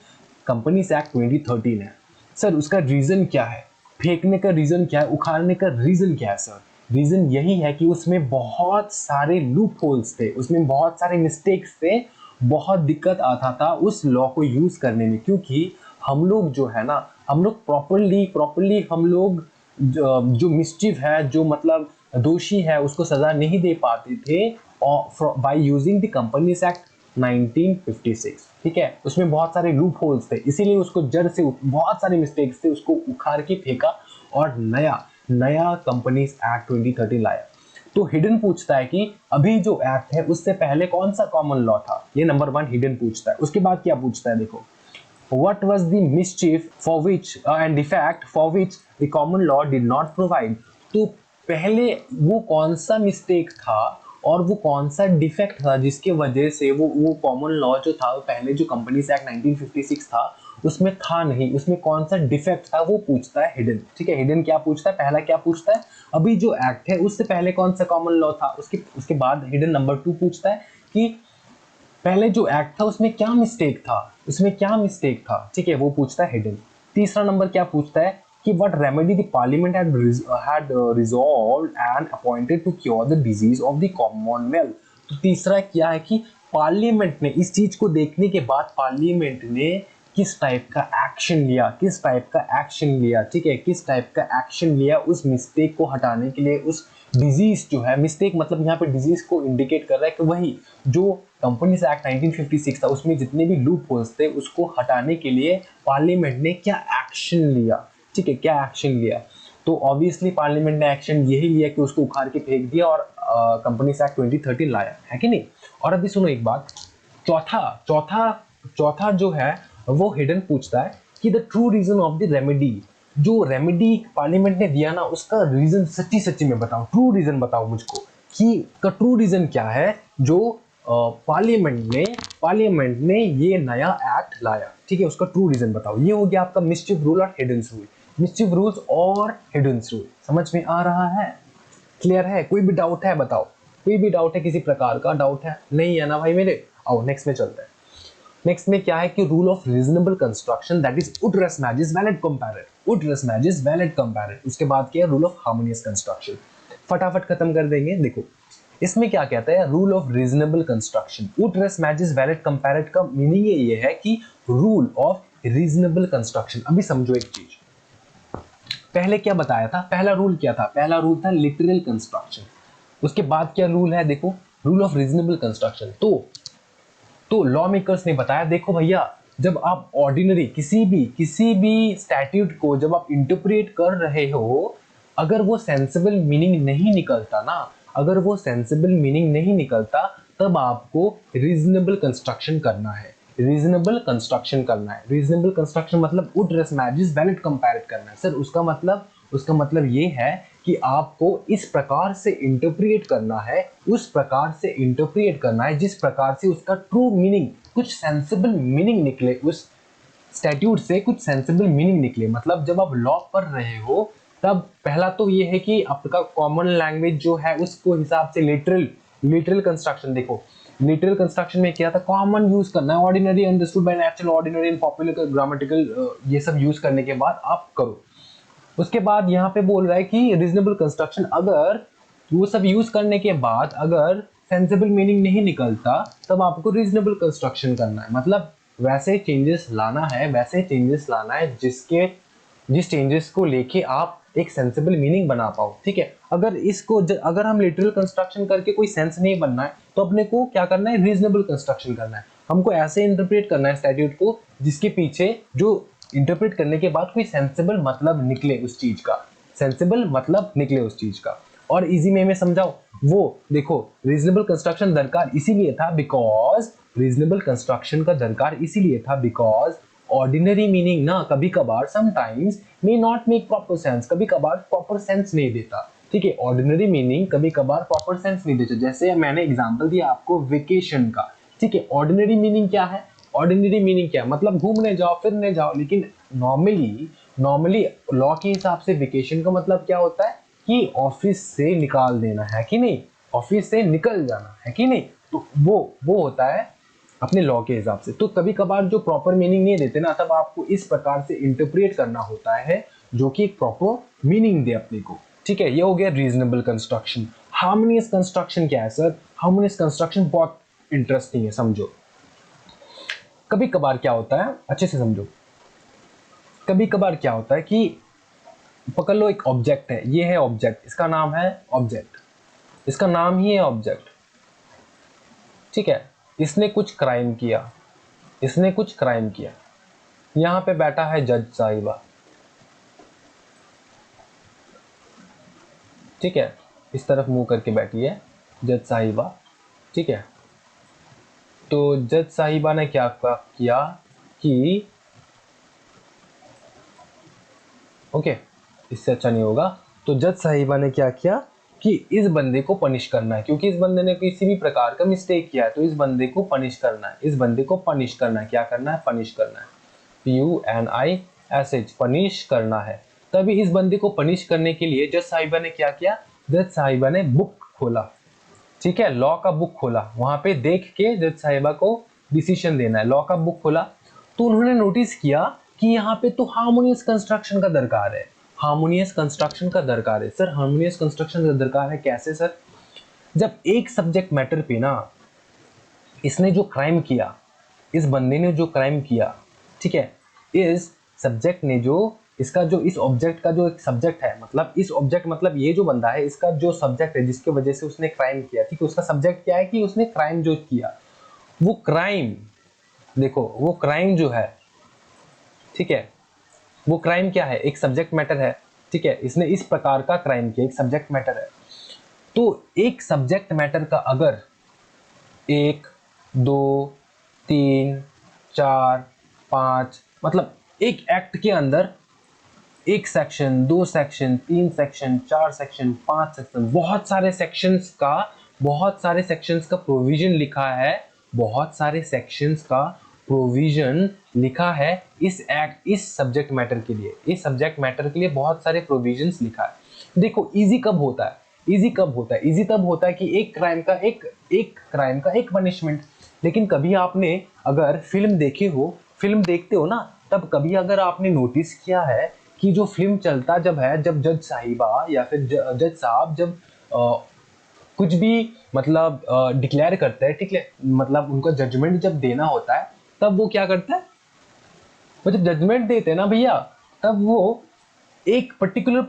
कंपनीज एक्ट 2013 है। सर उसका रीजन क्या है? फेंकने का रीजन क्या है? उखाड़ने का रीजन क्या है सर? रीजन यही है कि उसमें बहुत सारे लूप होल्स थे, उसमें बहुत सारे मिस्टेक्स थे, बहुत दिक्कत आता था उस लॉ को यूज करने में, क्योंकि हम लोग जो है ना, हम लोग प्रॉपरली हम लोग जो मिस्चिफ है, जो मतलब दोषी है, उसको सजा नहीं दे पाते थे by using the companies act 1956, ठीक है। उसमें बहुत सारे लूप होल्स थे, इसीलिए उसको जड़ से बहुत सारे मिस्टेक्स थे, उसको उखाड़ के फेंका और नया कंपनीज एक्ट 2013 लाया। तो हिडन पूछता है कि अभी जो एक्ट है उससे पहले कौन सा कॉमन लॉ था? ये नंबर 1 हिडन पूछता है। उसके बाद क्या पूछता है? देखो, what was the mischief for which and defect for which the common law did not provide? तो पहले वो कौन सा मिस्टेक था और वो कौन सा डिफेक्ट था जिसके वजह से वो कॉमन लॉ जो था, पहले जो कंपनीज एक्ट 1956 था उसमें था नहीं, उसमें कौन सा डिफेक्ट था, वो पूछता है हिडन, ठीक है। हिडन क्या पूछता है? पहला क्या पूछता है, अभी जो एक्ट है उससे पहले कौन सा कॉमन लॉ था। उसके बाद हिडन नंबर 2 पूछता है कि पहले जो एक्ट था उसमें क्या मिस्टेक था, ठीक है, वो पूछता है हिडन। तीसरा नंबर क्या पूछता है कि what remedy the parliament had resolved and appointed to cure the disease of the commonwealth। तो तीसरा क्या है कि पार्लियामेंट ने इस चीज को देखने के बाद पार्लियामेंट ने किस टाइप का एक्शन लिया, ठीक है, किस टाइप का एक्शन लिया उस मिस्टेक को हटाने के लिए। उस डिजीज जो है, मिस्टेक मतलब यहाँ पे डिजीज को इंडिकेट कर रहा है कि वही जो कंपनीज एक्ट 1956 था उसमें जितने भी लूप होल्स थे उसको हटाने के लिए पार्लियामेंट ने क्या एक्शन लिया, ठीक है, क्या एक्शन लिया। तो ऑब्वियसली पार्लियामेंट ने एक्शन यही लिया कि उसको उखाड़ के फेंक दिया और कंपनीज एक्ट 2013 लाया, है कि नहीं। और अभी सुनो एक बात, चौथा जो है वो हिडन पूछता है कि the true reason of the remedy, जो रेमेडी पार्लियामेंट ने दिया ना उसका रीजन सच्ची में बताओ, ट्रू रीजन बताओ मुझको कि का ट्रू रीजन क्या है जो पार्लियामेंट ने ये नया एक्ट लाया, ठीक है, उसका ट्रू रीजन बताओ। ये हो गया आपका मिस्चिफ रूल और हिडन रूल। मिस्चिफ रूल्स और हिडन रूल समझ में आ रहा है? क्लियर है? कोई भी डाउट है बताओ, कोई भी डाउट है, किसी प्रकार का डाउट है? नहीं है ना भाई मेरे? आओ नेक्स्ट में चलते हैं। नेक्स्ट में क्या है कि rule of reasonable construction, that is उट रेस मैजिस वैलिड कंपैरेट, उट रेस मैजिस वैलिड कंपैरेट। उसके बाद क्या है रूल ऑफ हार्मोनियस कंस्ट्रक्शन, फटाफट खत्म कर देंगे। देखो इसमें क्या कहता है रूल ऑफ रीजनेबल कंस्ट्रक्शन, उट रेस मैजिस वैलिड कंपैरेट का मीनिंग ये है कि रूल ऑफ रीजनेबल कंस्ट्रक्शन। अभी समझो एक चीज, पहले क्या बताया था, पहला रूल क्या था, पहला रूल था लिटरल कंस्ट्रक्शन। उसके बाद क्या रूल है, देखो रूल ऑफ रीजनेबल कंस्ट्रक्शन। तो लॉ मेकर्स ने बताया देखो भैया, जब आप ऑर्डिनरी किसी भी स्टैट्यूट को जब आप इंटरप्रेट कर रहे हो, अगर वो सेंसिबल मीनिंग नहीं निकलता ना, अगर वो सेंसिबल मीनिंग नहीं निकलता, तब आपको रीजनेबल कंस्ट्रक्शन करना है, रीजनेबल कंस्ट्रक्शन करना है। रीजनेबल कंस्ट्रक्शन मतलब उड रेस मैजिस वैलिड कंपैरेट करना है। सर उसका मतलब ये है कि आपको इस प्रकार से इंटरप्रिएट करना है, उस प्रकार से इंटरप्रिएट करना है जिस प्रकार से उसका ट्रू मीनिंग, कुछ सेंसिबल मीनिंग निकले, उस स्टैट्यूट से कुछ सेंसिबल मीनिंग निकले। मतलब जब आप लॉ पढ़ रहे हो तब पहला तो ये है कि आपका कॉमन लैंग्वेज जो है उसको हिसाब से लिटरल कंस्ट्रक्शन। देखो लिटरल कंस्ट्रक्शन में क्या था, कॉमन यूज करना है, ordinary understood by natural, ordinary and popular, grammatical, ये सब यूज करने के बाद आप करो। उसके बाद यहाँ पे बोल रहा है कि रीजनेबल कंस्ट्रक्शन, अगर वो सब यूज करने के बाद अगर सेंसिबल मीनिंग नहीं निकलता तब आपको रीजनेबल कंस्ट्रक्शन करना है। मतलब वैसे चेंजेस लाना है, वैसे चेंजेस लाना है जिस चेंजेस को लेके आप एक सेंसिबल मीनिंग बना पाओ। ठीक है, अगर हम लिटरल कंस्ट्रक्शन करके कोई सेंस नहीं बनना है तो अपने को क्या करना है, रीजनेबल कंस्ट्रक्शन करना है। हमको ऐसे इंटरप्रेट करना है स्टैट्यूट को जिसके पीछे जो इंटरप्रेट करने के बाद कोई सेंसिबल मतलब निकले उस चीज का, सेंसिबल मतलब निकले उस चीज का। और इजी में समझाओ, वो देखो रीजनेबल कंस्ट्रक्शन दरकार इसीलिए था बिकॉज, रीजनेबल कंस्ट्रक्शन का दरकार इसीलिए था बिकॉज ऑर्डिनरी मीनिंग ना कभी कभार sometimes may not make proper sense, कभी कभार प्रॉपर सेंस नहीं देता। ठीक है, ऑर्डिनरी मीनिंग कभी कभार प्रॉपर सेंस नहीं देता। जैसे मैंने एग्जांपल दिया आपको वेकेशन का। ठीक है, ऑर्डिनरी मीनिंग क्या है, ऑर्डिनरी मीनिंग क्या है, मतलब घूमने जाओ फिरने जाओ। लेकिन नॉर्मली लॉ के हिसाब से वेकेशन का मतलब क्या होता है कि ऑफिस से निकाल देना, है कि नहीं, ऑफिस से निकल जाना, है कि नहीं। तो वो होता है अपने लॉ के हिसाब से। तो कभी कभार जो प्रॉपर मीनिंग नहीं देते ना, तब आपको इस प्रकार से इंटरप्रेट करना होता है जो कि एक प्रॉपर मीनिंग दे अपने को। ठीक है, ये हो गया रीजनेबल कंस्ट्रक्शन। हार्मोनियस कंस्ट्रक्शन क्या है सर, हार्मोनियस कंस्ट्रक्शन बहुत इंटरेस्टिंग है, समझो। कभी कभार क्या होता है, अच्छे से समझो, कभी कभार क्या होता है कि पकड़ लो एक ऑब्जेक्ट है, ये है ऑब्जेक्ट, इसका नाम है ऑब्जेक्ट, इसका नाम ही है ऑब्जेक्ट। ठीक है, इसने कुछ क्राइम किया, इसने कुछ क्राइम किया। यहां पे बैठा है जज साहिबा। ठीक है, इस तरफ मुंह करके बैठी है जज साहिबा। ठीक है, तो जज साहिबा ने क्या किया कि ओके, इससे अच्छा नहीं होगा। तो जज साहिबा ने क्या किया कि इस बंदे को पनिश करना है, क्योंकि इस बंदे ने किसी भी प्रकार का मिस्टेक किया है, तो इस बंदे को पनिश करना है, इस बंदे को पनिश करना है। क्या करना है, पनिश करना है, PUNISH, पनिश करना है। तभी इस बंदे को पनिश करने के लिए जज साहिबा ने क्या किया, जज साहिबा ने बुक खोला। ठीक है, लॉ का बुक खोला, वहां पे देख के जज साहिबा को डिसीजन देना है, लॉ का बुक खोला। तो उन्होंने नोटिस किया कि यहाँ पे तो हार्मोनियस कंस्ट्रक्शन का दरकार है, हार्मोनियस कंस्ट्रक्शन का दरकार है। सर हार्मोनियस कंस्ट्रक्शन का दरकार है कैसे सर, जब एक सब्जेक्ट मैटर पे ना इसने जो क्राइम किया, इस बंदे ने जो क्राइम किया, ठीक है, इस सब्जेक्ट ने जो इसका जो इस ऑब्जेक्ट का जो एक सब्जेक्ट है, मतलब इस ऑब्जेक्ट मतलब ये जो बंदा है, इसका जो सब्जेक्ट है जिसके वजह से उसने क्राइम किया, ठीक है, उसका सब्जेक्ट क्या है कि उसने क्राइम जो किया, वो क्राइम, देखो वो क्राइम जो है, ठीक है, वो क्राइम क्या है, एक सब्जेक्ट मैटर है। ठीक है, इसने इस प्रकार का क्राइम किया, एक सब्जेक्ट मैटर है। तो एक सब्जेक्ट मैटर का अगर 1 2 3 4 5 मतलब एक एक्ट के अंदर एक section, 2 section, 3 section, 4 section, 5 section, बहुत सारे सेक्शंस का प्रोविजन लिखा है, बहुत सारे सेक्शंस का प्रोविजन लिखा है इस सब्जेक्ट मैटर के लिए, इस सब्जेक्ट मैटर के लिए बहुत सारे प्रोविजंस लिखा है। देखो इजी कब होता है, इजी तब होता है कि एक क्राइम का एक पनिशमेंट। लेकिन कभी आपने अगर फिल्म देखे हो, फिल्म देखते हो ना, तब कभी अगर आपने नोटिस किया है कि जो फिल्म चलता जब है, जब जज साहिबा या फिर जज साहब जब कुछ भी मतलब डिक्लेयर करते हैं, ठीक है, मतलब उनका जजमेंट जब देना होता है, तब वो क्या करता है, वो जब जजमेंट देते हैं ना भैया, तब वो एक पर्टिकुलर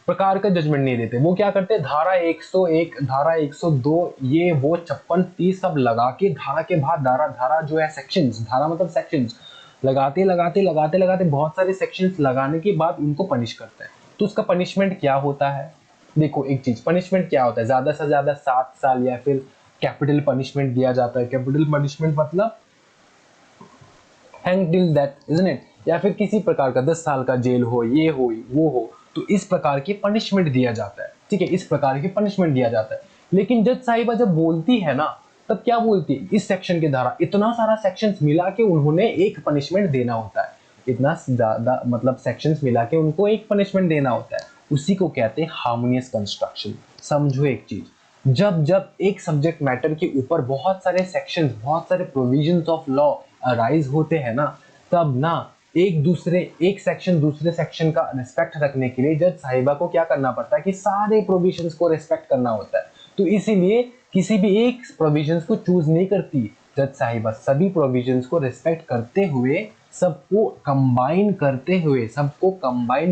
प्रकार का जजमेंट नहीं देते। वो क्या करते हैं, धारा 101, धारा 102, ये वो 56 30 सब लगा के, धारा के बाद धारा, धारा जो है सेक्शंस, धारा मतलब सेक्शंस लगाते लगाते लगाते लगाते बहुत सारे सेक्शंस लगाने के बाद उनको पनिश करते हैं। तो उसका पनिशमेंट क्या होता है, देखो एक चीज, पनिशमेंट क्या होता है, ज्यादा से ज्यादा 7 साल या फिर कैपिटल पनिशमेंट दिया जाता है। कैपिटल पनिशमेंट मतलब hang till death, isn't it, या फिर किसी प्रकार का 10 साल का जेल हो, ये हो वो हो, तो इस प्रकार की पनिशमेंट दिया जाता है, ठीक है, इस प्रकार की पनिशमेंट दिया जाता है। लेकिन जज साहिबा जब बोलती है ना, तब क्या बोलती है, इस सेक्शन के धारा इतना सारा सेक्शंस मिला के उन्होंने एक पनिशमेंट देना होता है, इतना ज्यादा मतलब सेक्शंस मिला के उनको एक पनिशमेंट देना होता है, उसी को कहते हैं हार्मोनियस कंस्ट्रक्शन। समझो एक चीज, जब जब एक सब्जेक्ट मैटर के ऊपर बहुत सारे सेक्शंस, बहुत सारे प्रोविजंस ऑफ लॉ अराइज होते हैं ना, तब ना एक सेक्शन दूसरे सेक्शन का रिस्पेक्ट रखने के लिए जज साहिबा को क्या करना पड़ता है कि सारे प्रोविजंस को रिस्पेक्ट करना होता है। तो इसीलिए किसी भी एक प्रोविजंस को चूज नहीं करती जज साहिबा, सभी प्रोविजंस को रिस्पेक्ट करते हुए, सबको कंबाइन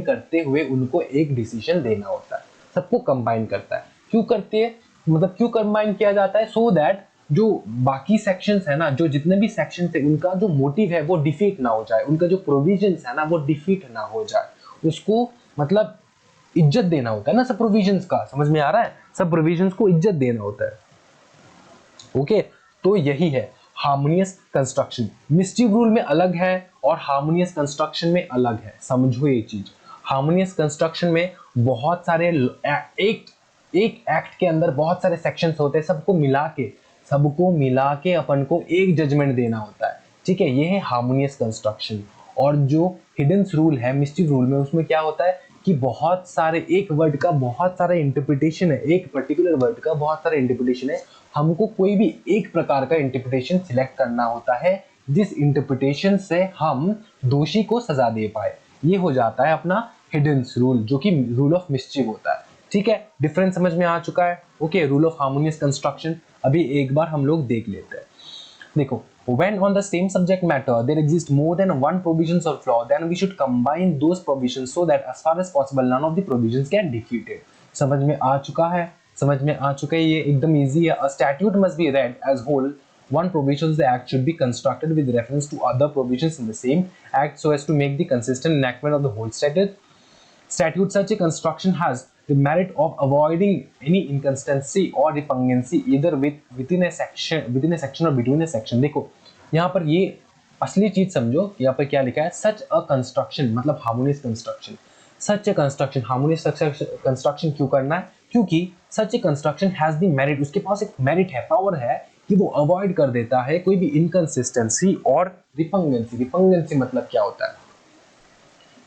करते हुए उनको एक डिसीजन देना होता है। सबको कंबाइन करता है, क्यों करते हैं, मतलब क्यों कंबाइन किया जाता है, सो दैट जो बाकी सेक्शंस है ना, जो जितने भी सेक्शंस है, उनका जो मोटिव है वो डिफीट ना हो जाए, उनका जो प्रोविजंस है ना वो डिफीट ना हो जाए, उसको मतलब इज्जत देना होता है ना सब प्रोविजंस का, समझ में आ रहा है, सब प्रोविजंस को इज्जत देना होता है। ओके, तो यही है हार्मोनियस कंस्ट्रक्शन। मिस्टिव रूल में अलग है और हार्मोनियस कंस्ट्रक्शन में अलग है, समझो ये चीज। हार्मोनियस कंस्ट्रक्शन में बहुत सारे एक एक्ट के अंदर बहुत सारे सेक्शंस होते हैं, सबको मिला के अपन को एक जजमेंट देना होता है, ठीक है, ये है हार्मोनियस कंस्ट्रक्शन। और जो हिडन रूल है मिस्टिव रूल में, उसमें क्या होता है कि बहुत सारे, एक वर्ड का बहुत सारा इंटरप्रिटेशन है, एक पर्टिकुलर वर्ड का बहुत सारा इंटरप्रिटेशन है, हमको कोई भी एक प्रकार का इंटरप्रिटेशन सिलेक्ट करना होता है, जिस इंटरप्रिटेशन से हम दोषी को सजा दे पाए। ये हो जाता है अपना हिडन रूल, जो कि रूल ऑफ मिस्चिव होता है, ठीक है। डिफरेंस समझ में आ चुका है। Okay, rule of harmonious construction अभी एक बार हम लोग देख लेते हैं। देखो, when on the same subject matter there exist more than one provisions or law, then we should combine those provisions so that as far as possible none of the provisions get defeated। समझ में आ चुका है, समझ में आ चुका है, ये एकदम इजी है। A statute must be read as whole, one provision of the act should be constructed with reference to other provisions in the same act so as to make the consistent enactment of the whole statute. Such a construction has the merit of avoiding any inconsistency or repugnancy either within a section or between a section। देखो यहाँ पर ये असली चीज समझो, यहाँ पर क्या लिखा है, सच अ कंस्ट्रक्शन मतलब harmonious construction. Such a construction, harmonious construction क्यों करना है, क्योंकि सच a construction has the merit, उसके पास एक मेरिट है, पावर है कि वो अवॉइड कर देता है कोई भी इनकंसिस्टेंसी और रिपंगेंसी। रिपंगेंसी मतलब क्या होता है,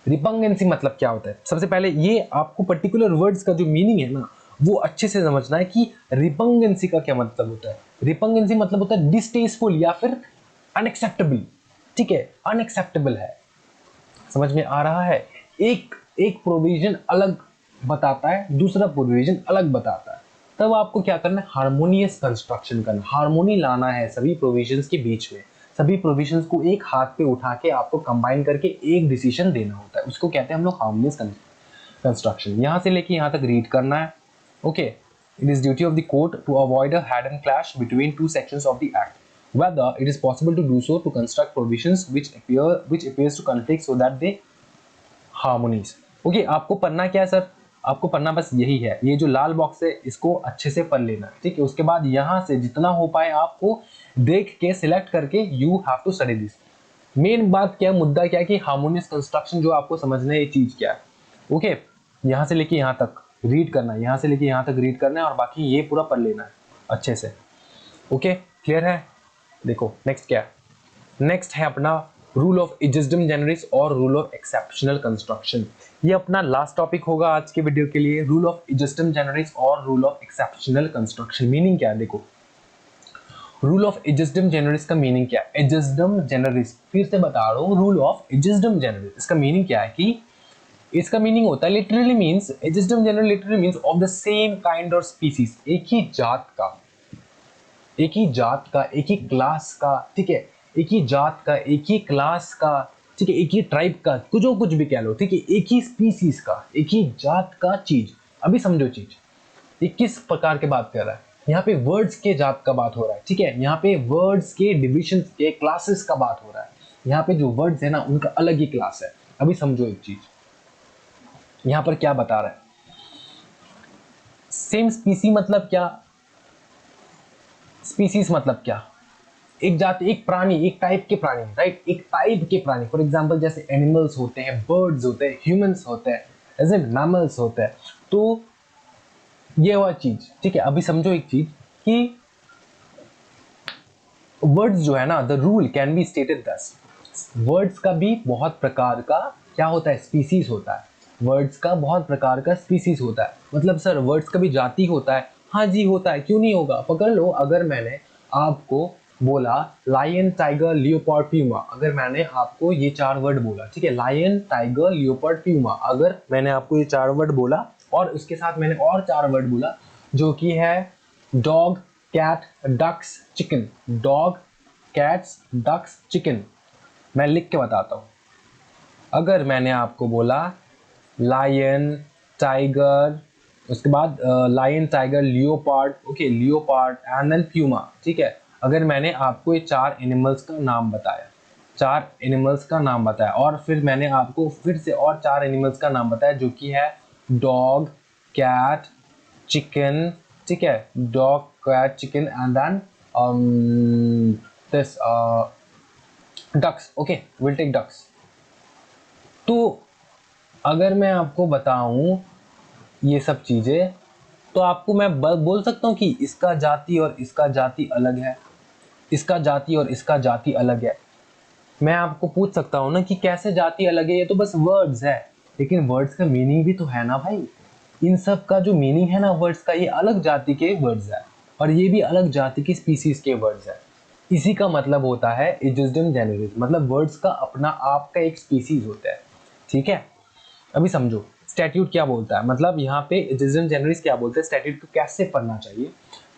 रिपंगेंसी मतलब क्या होता है, सबसे पहले ये आपको पर्टिकुलर वर्ड्स का जो मीनिंग है ना वो अच्छे से समझना है कि रिपंगेंसी का क्या मतलब होता है। रिपंगेंसी मतलब होता है डिस्टेस्टफुल या फिर अनएक्सेप्टेबल, ठीक है, अनएक्सेप्टेबल है, समझ में आ रहा है। एक प्रोविजन अलग बताता है, दूसरा प्रोविजन अलग बताता है, तब आपको क्या करना है, हार्मोनियस कंस्ट्रक्शन करना, हार्मोनी लाना है सभी प्रोविजंस के बीच में, सभी प्रोविजंस को एक हाथ पे उठा के आपको कंबाइन करके एक डिसीजन देना होता है, उसको कहते हैं हम लोग हार्मोनियस कंस्ट्रक्शन। यहां से लेके यहां तक रीड करना है। Okay, it is duty of the court to avoid a head and clash between two sections of the act, whether it is possible to do so to construct provisions which appears to conflict so that they harmonies। Okay, आपको पढ़ना क्या है सर, आपको पढ़ना बस यही है, ये जो लाल बॉक्स है इसको अच्छे से पढ़ लेना, ठीक है। उसके बाद यहाँ से जितना हो पाए आपको देख के सिलेक्ट करके you have to study this. Main बात क्या, मुद्दा क्या है कि हार्मोनियस कंस्ट्रक्शन जो आपको समझना है ये चीज क्या है। ओके, यहाँ से लेके यहाँ तक रीड करना है, यहाँ से लेके यहाँ तक रीड करना है और बाकी ये पूरा पढ़ लेना है अच्छे से। ओके, क्लियर है। देखो नेक्स्ट क्या है, नेक्स्ट है अपना रूल ऑफ इजिस्डम जनरलिस और रूल ऑफ एक्सेप्शनल कंस्ट्रक्शन। ये अपना लास्ट टॉपिक होगा आज के वीडियो के लिए, रूल ऑफ इजिस्डम जनरलिस और rule of exceptional construction. Meaning क्या है, देखो रूल ऑफ एजिस्डम जेनरिस का मीनिंग क्या है? एजिस्डम जेनरिस, फिर से बता रहा हूँ, रूल ऑफ एजिस्डम जेनरिस, इसका मीनिंग क्या है कि इसका मीनिंग होता है literally means, ejusdem generis literally means of the same kind और स्पीसीज, एक ही जात का, एक ही जात का, एक ही क्लास का, ठीक है, एक ही जात का, एक ही क्लास का, ठीक है, एक ही ट्राइब का, कुछ भी कह लो, ठीक है, एक ही स्पीसीज का, एक ही जात का चीज। अभी समझो चीज, ये किस प्रकार के बात कर रहा है? यहाँ पे वर्ड्स के जात का बात हो रहा है, ठीक है, यहाँ पे वर्ड्स के डिविजन के क्लासेस का बात हो रहा है। यहाँ पे जो वर्ड्स है ना उनका अलग ही क्लास है। अभी समझो एक चीज, यहाँ पर क्या बता रहा है? सेम स्पीसी मतलब क्या? स्पीसीज मतलब क्या? एक जाति, एक प्राणी, एक टाइप के प्राणी, राइट, एक टाइप के प्राणी। फॉर एग्जांपल जैसे एनिमल्स होते हैं, बर्ड्स होते हैं, ह्यूमंस होते हैं, ऐसे मैमल्स होते हैं। तो ये हुआ चीज, ठीक है। अभी समझो एक चीज कि वर्ड्स जो है ना, the rule can be stated दस, वर्ड्स का भी बहुत प्रकार का क्या होता है? स्पीसीज होता है। वर्ड्स का बहुत प्रकार का स्पीसीज होता है। मतलब सर वर्ड्स का भी जाति होता है? हाँ जी होता है, क्यों नहीं होगा। पकड़ लो, अगर मैंने आपको बोला लायन, टाइगर, लियोपार्ड, प्यूमा, अगर मैंने आपको ये 4 वर्ड बोला, ठीक है, लायन, टाइगर, लियोपार्ड, प्यूमा, अगर मैंने आपको ये 4 वर्ड बोला और उसके साथ मैंने और 4 वर्ड बोला जो कि है dog, cat, ducks, chicken, dog, cats, ducks, chicken, मैं लिख के बताता हूँ। अगर मैंने आपको बोला लायन, टाइगर, उसके बाद lion, tiger, leopard, okay, leopard and then puma, ठीक है। अगर मैंने आपको ये 4 एनिमल्स का नाम बताया, 4 एनिमल्स का नाम बताया, और फिर मैंने आपको फिर से और 4 एनिमल्स का नाम बताया जो कि है डॉग, कैट, चिकन, ठीक है, dog, cat, chicken and then this ducks, okay, will take ducks. तो अगर मैं आपको बताऊं ये सब चीजें, तो आपको मैं बोल सकता हूं कि इसका जाति और इसका जाति अलग है, इसका जाति और इसका जाति अलग है। मैं आपको पूछ सकता हूं ना कि कैसे जाति अलग है, ये तो बस वर्ड्स है, लेकिन वर्ड्स का मीनिंग भी तो है ना भाई। इन सब का जो मीनिंग है ना वर्ड्स का, ये अलग जाति के वर्ड्स है और ये भी अलग जाति की स्पीसीज के वर्ड्स है। इसी का मतलब होता है एजिस्डम जेनेरिस, मतलब वर्ड्स का अपना आपका एक स्पीसीज होता है, ठीक है। अभी समझो स्टैट्यूट क्या बोलता है, मतलब यहाँ पे एजिस्डम जेनेरिस क्या बोलते हैं, स्टैट्यूट को कैसे पढ़ना चाहिए।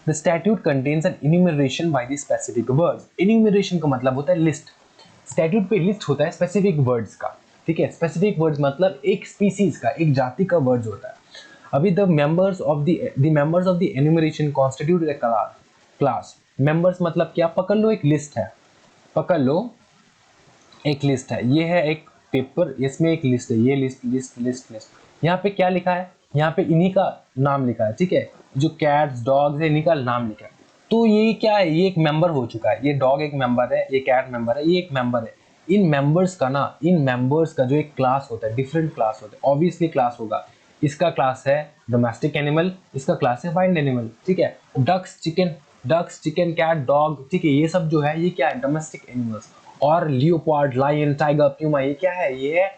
The statute contains an enumeration by the specific words. Enumeration का मतलब होता है लिस्ट। स्टैट्यूट पे लिस्ट होता है स्पेसिफिक वर्ड्स का, ठीक है। स्पेसिफिक वर्ड्स मतलब एक स्पीसीज का, एक जाति का वर्ड्स होता है। अभी the members of the enumeration constitute the class. Members मतलब क्या? पकड़ लो एक लिस्ट है, पकड़ लो एक लिस्ट है, ये है एक पेपर, इसमें एक लिस्ट है, ये लिस्ट लिस्ट लिस्ट लिस्ट। यहाँ पे क्या लिखा है? यहाँ पे इन्हीं का नाम लिखा है, ठीक है, जो कैट्स, डॉग्स है, इन्हीं का नाम लिखा है। तो ये क्या है? ये एक मेंबर हो चुका है, ये डॉग एक मेंबर है, ये कैट मेंबर है, ये एक मेंबर है। इन मेंबर्स का ना, इन मेंबर्स का जो एक क्लास होता है, डिफरेंट क्लास होता है, ऑब्वियसली क्लास होगा। इसका क्लास है डोमेस्टिक एनिमल, इसका क्लास है वाइल्ड एनिमल, ठीक है। डक्स, चिकन, कैट, डॉग, ठीक है, ये सब जो है ये क्या है? Domestic animals. और लियोपार्ड, लायन, टाइगर, प्यूमा, ये क्या है? ये है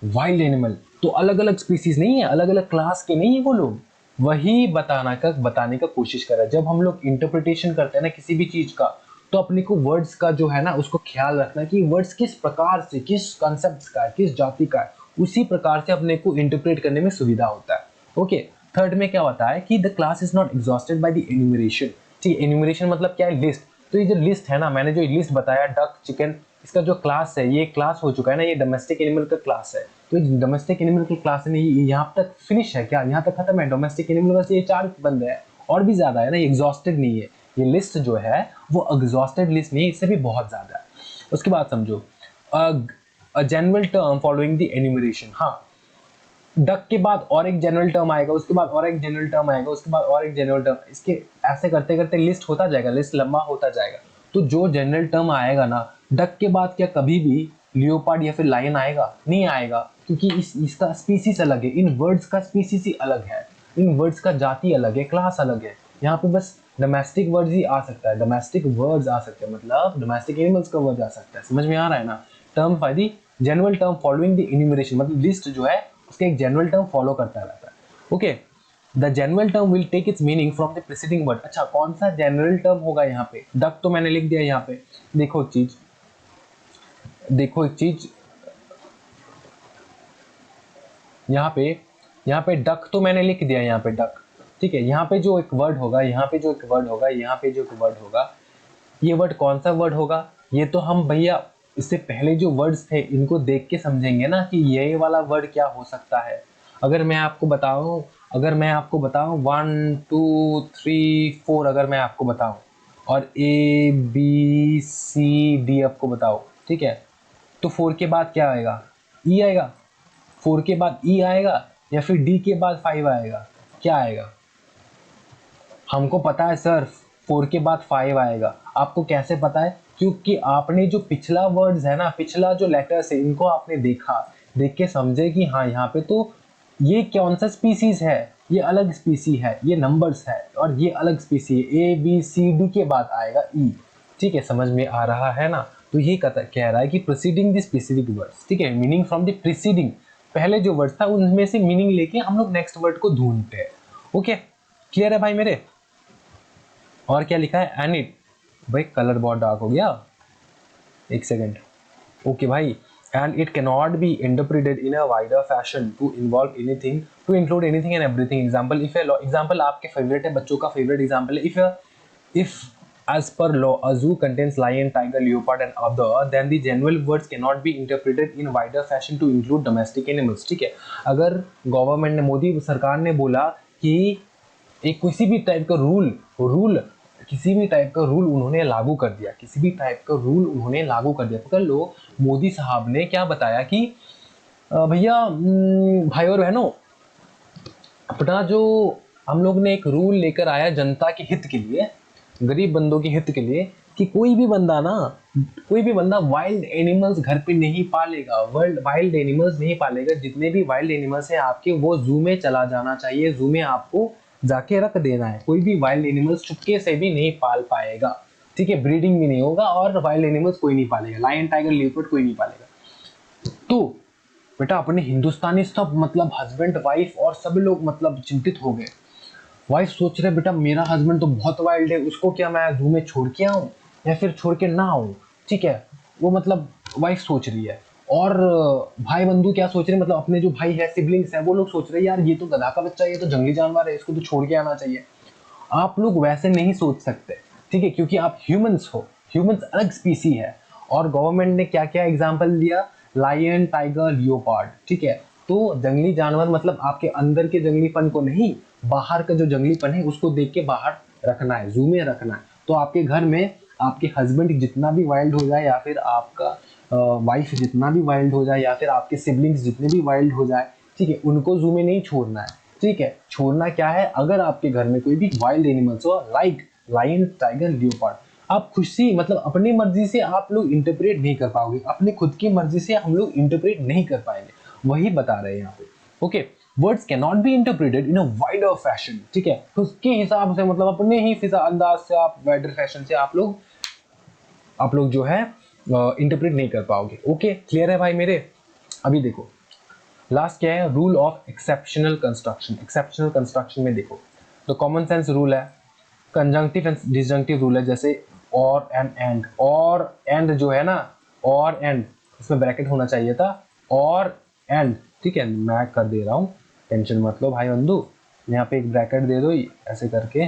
वाइल्ड एनिमल। तो अलग अलग स्पीसीज नहीं है, अलग अलग क्लास के नहीं है वो लोग। वही बताने का कोशिश कर रहा है। जब हम लोग इंटरप्रिटेशन करते हैं ना किसी भी चीज का, तो अपने को वर्ड्स का जो है ना उसको ख्याल रखना कि वर्ड्स किस प्रकार से, किस कॉन्सेप्ट का है, किस जाति का है, उसी प्रकार से अपने को इंटरप्रेट करने में सुविधा होता है। ओके, थर्ड में क्या होता है कि the class is not exhausted by the enumeration. ठीक है, एन्यूमरेशन मतलब क्या है? लिस्ट। तो ये जो लिस्ट है ना, मैंने जो लिस्ट बताया डक, चिकन, इसका जो क्लास है, ये क्लास हो चुका है ना, ये डोमेस्टिक एनिमल का क्लास है। तो डोमेस्टिक एनिमल की क्लास में यहाँ तक फिनिश है क्या? यहाँ तक खत्म है डोमेस्टिक एनिमल? बस ये 4 बंदे हैं, और भी ज्यादा है ना, ये एग्जॉस्टेड नहीं है। ये लिस्ट जो है वो एग्जॉस्टेड लिस्ट नहीं है, इससे भी बहुत ज्यादा है। उसके बाद समझो a general term following the enumeration. हाँ, डक के बाद और एक जनरल टर्म आएगा, उसके बाद और एक जनरल टर्म आएगा, उसके बाद और एक जनरल टर्म, इसके ऐसे करते करते लिस्ट होता जाएगा, लिस्ट लंबा होता जाएगा। तो जो जनरल टर्म आएगा ना, डक के बाद क्या कभी भी लियोपार्ड या फिर लायन आएगा? नहीं आएगा, क्योंकि इसका स्पीसीज अलग है, इन वर्ड्स का स्पीसीज ही अलग है, इन वर्ड्स का जाति अलग है, क्लास अलग है। यहाँ पे बस डोमेस्टिक वर्ड्स ही आ सकता है, डोमेस्टिक वर्ड्स आ सकते हैं, मतलब डोमेस्टिक एनिमल्स का वर्ड आ सकता है। समझ में आ रहा है ना? Term by the general term following the enumeration, मतलब लिस्ट जो है उसका एक जनरल टर्म फॉलो करता रहता है। Okay, the general term will take its meaning from the preceding word. अच्छा, कौन सा जनरल टर्म होगा यहाँ पे? डक तो मैंने लिख दिया यहाँ पे। देखो एक चीज, यहाँ पे डक तो मैंने लिख दिया यहाँ पे डक, ठीक है। यहाँ पे जो एक वर्ड होगा, यहाँ पे जो एक वर्ड होगा, यहाँ पे जो एक वर्ड होगा, ये वर्ड कौन सा वर्ड होगा? ये तो हम भैया इससे पहले जो वर्ड्स थे इनको देख के समझेंगे ना कि ये वाला वर्ड क्या हो सकता है। अगर मैं आपको बताऊं 1 2 3 4, अगर मैं आपको बताऊं और ABCD आपको बताओ, ठीक है, तो 4 के बाद क्या आएगा? ई आएगा। 4 के बाद ई आएगा या फिर डी के बाद 5 आएगा? क्या आएगा? हमको पता है सर 4 के बाद 5 आएगा। आपको कैसे पता है? क्योंकि आपने जो पिछला वर्ड्स है ना, पिछला जो लेटर्स है, इनको आपने देखा, देख के समझे कि हाँ यहाँ पे तो ये कौन सा स्पीसीज है, ये अलग स्पीसी है, ये नंबर्स है, और ये अलग स्पीसी है। ABCD के बाद आएगा ई। ठीक है, समझ में आ रहा है ना? तो ये कह रहा है कि प्रीसीडिंग द स्पेसिफिक वर्ड्स, ठीक है, मीनिंग फ्रॉम द प्रीसीडिंग, पहले जो वर्ड था उनमें से मीनिंग लेके हम लोग नेक्स्ट वर्ड को ढूंढते हैं। ओके, क्लियर है भाई मेरे? और क्या लिखा है? एंड इट, भाई कलर बहुत डार्क हो गया, एक सेकेंड। ओके भाई, and it cannot be interpreted in a wider fashion to involve anything, to include anything and everything. Example, if example आपके फेवरेट है, बच्चों का फेवरेट एग्जांपल है, if as per law a zoo contains lion, tiger, leopard and other, then the general words cannot be interpreted in wider fashion to include domestic animals। ठीक है, अगर गवर्नमेंट ने, मोदी सरकार ने बोला कि एक किसी भी टाइप का रूल किसी भी टाइप का रूल उन्होंने लागू कर दिया, किसी भी टाइप का रूल उन्होंने लागू कर दिया, पकड़ लो, मोदी साहब ने क्या बताया कि भैया भाई और बहनों, अपना जो हम लोग ने एक रूल लेकर आया जनता के हित के लिए, गरीब बंदों के हित के लिए, कि कोई भी बंदा वाइल्ड एनिमल्स घर पे नहीं पालेगा, वाइल्ड एनिमल्स नहीं पालेगा। जितने भी वाइल्ड एनिमल्स हैं आपके, वो जू में चला जाना चाहिए, जू में आपको जाके रख देना है। कोई भी वाइल्ड एनिमल्स चुपके से भी नहीं पाल पाएगा, ठीक है, ब्रीडिंग भी नहीं होगा, और वाइल्ड एनिमल्स कोई नहीं पालेगा, लायन, टाइगर, लियोपार्ड कोई नहीं पालेगा। तो बेटा अपने हिंदुस्तानी सब मतलब हस्बैंड वाइफ और सब लोग मतलब चिंतित हो गए। वाइफ सोच रहे बेटा मेरा हस्बैंड तो बहुत वाइल्ड है, उसको क्या मैं जू में छोड़ के आऊं या फिर छोड़ के ना आऊं? ठीक है, वो मतलब वाइफ सोच रही है। और भाई बंधु क्या सोच रहे हैं, मतलब अपने जो भाई है, सिबलिंग्स है, वो लोग सोच रहे हैं यार ये तो गधा का बच्चा है, ये तो जंगली जानवर है, इसको तो छोड़ के आना चाहिए। आप लोग वैसे नहीं सोच सकते, ठीक है, क्योंकि आप ह्यूमंस हो, ह्यूमंस अलग स्पीसी है। और गवर्नमेंट ने क्या क्या एग्जाम्पल दिया? लायन, टाइगर, लियोपार्ड, ठीक है। तो जंगली जानवर मतलब आपके अंदर के जंगलीपन को नहीं, बाहर का जो जंगलीपन है उसको देख के बाहर रखना है, जू में रखना है। तो आपके घर में आपके हस्बैंड जितना भी वाइल्ड हो जाए, या फिर आपका वाइफ जितना भी वाइल्ड हो जाए, या फिर आपके सिबलिंग्स जितने भी वाइल्ड हो जाए, ठीक है, उनको जू में नहीं छोड़ना है। ठीक है, छोड़ना क्या है? अगर आपके घर में कोई भी वाइल्ड एनिमल्स हो, लाइक लायन, टाइगर, लियोपार्ड, आप खुशी मतलब अपनी मर्जी से आप लोग इंटरप्रेट नहीं कर पाओगे, अपनी खुद की मर्जी से हम लोग इंटरप्रेट नहीं कर पाएंगे, वही बता रहे हैं यहाँ पे। Okay, words can not be interpreted in a wider fashion, ठीक है, तो उसके हिसाब से मतलब अपने ही अंदाज से आप वाइडर फैशन से आप लोग जो है इंटरप्रेट नहीं कर पाओगे। ओके, क्लियर है भाई मेरे? अभी देखो लास्ट क्या है, rule of exceptional construction. Exceptional construction में देखो तो कॉमन सेंस रूल है, कंजंक्टिव एंड डिसजंक्टिव रूल है, जैसे और एंड। और एंड जो है ना, और एंड, इसमें ब्रैकेट होना चाहिए था, और एंड, ठीक है, मैं कर दे रहा हूँ, टेंशन मत लो भाई बंधु, यहाँ पे एक ब्रैकेट दे दो ऐसे करके,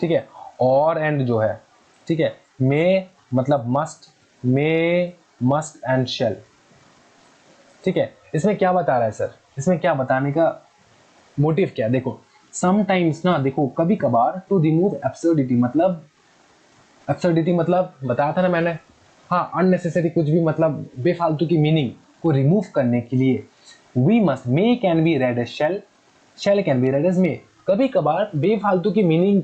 ठीक है। और एंड जो है, ठीक है, मे मतलब must, may, must and shall, ठीक है। इसमें क्या बता रहा है सर? इसमें क्या बताने का मोटिव क्या है? देखो समटाइम्स ना, देखो कभी कभार, टू रिमूव एब्सर्डिटी, मतलब एब्सर्डिटी मतलब बताया था ना मैंने, हाँ, अननेसेसरी कुछ भी मतलब बेफालतू की मीनिंग को रिमूव करने के लिए, we must, may can be read as shall, shall can be read as may. कभी कभार बेफालतू की मीनिंग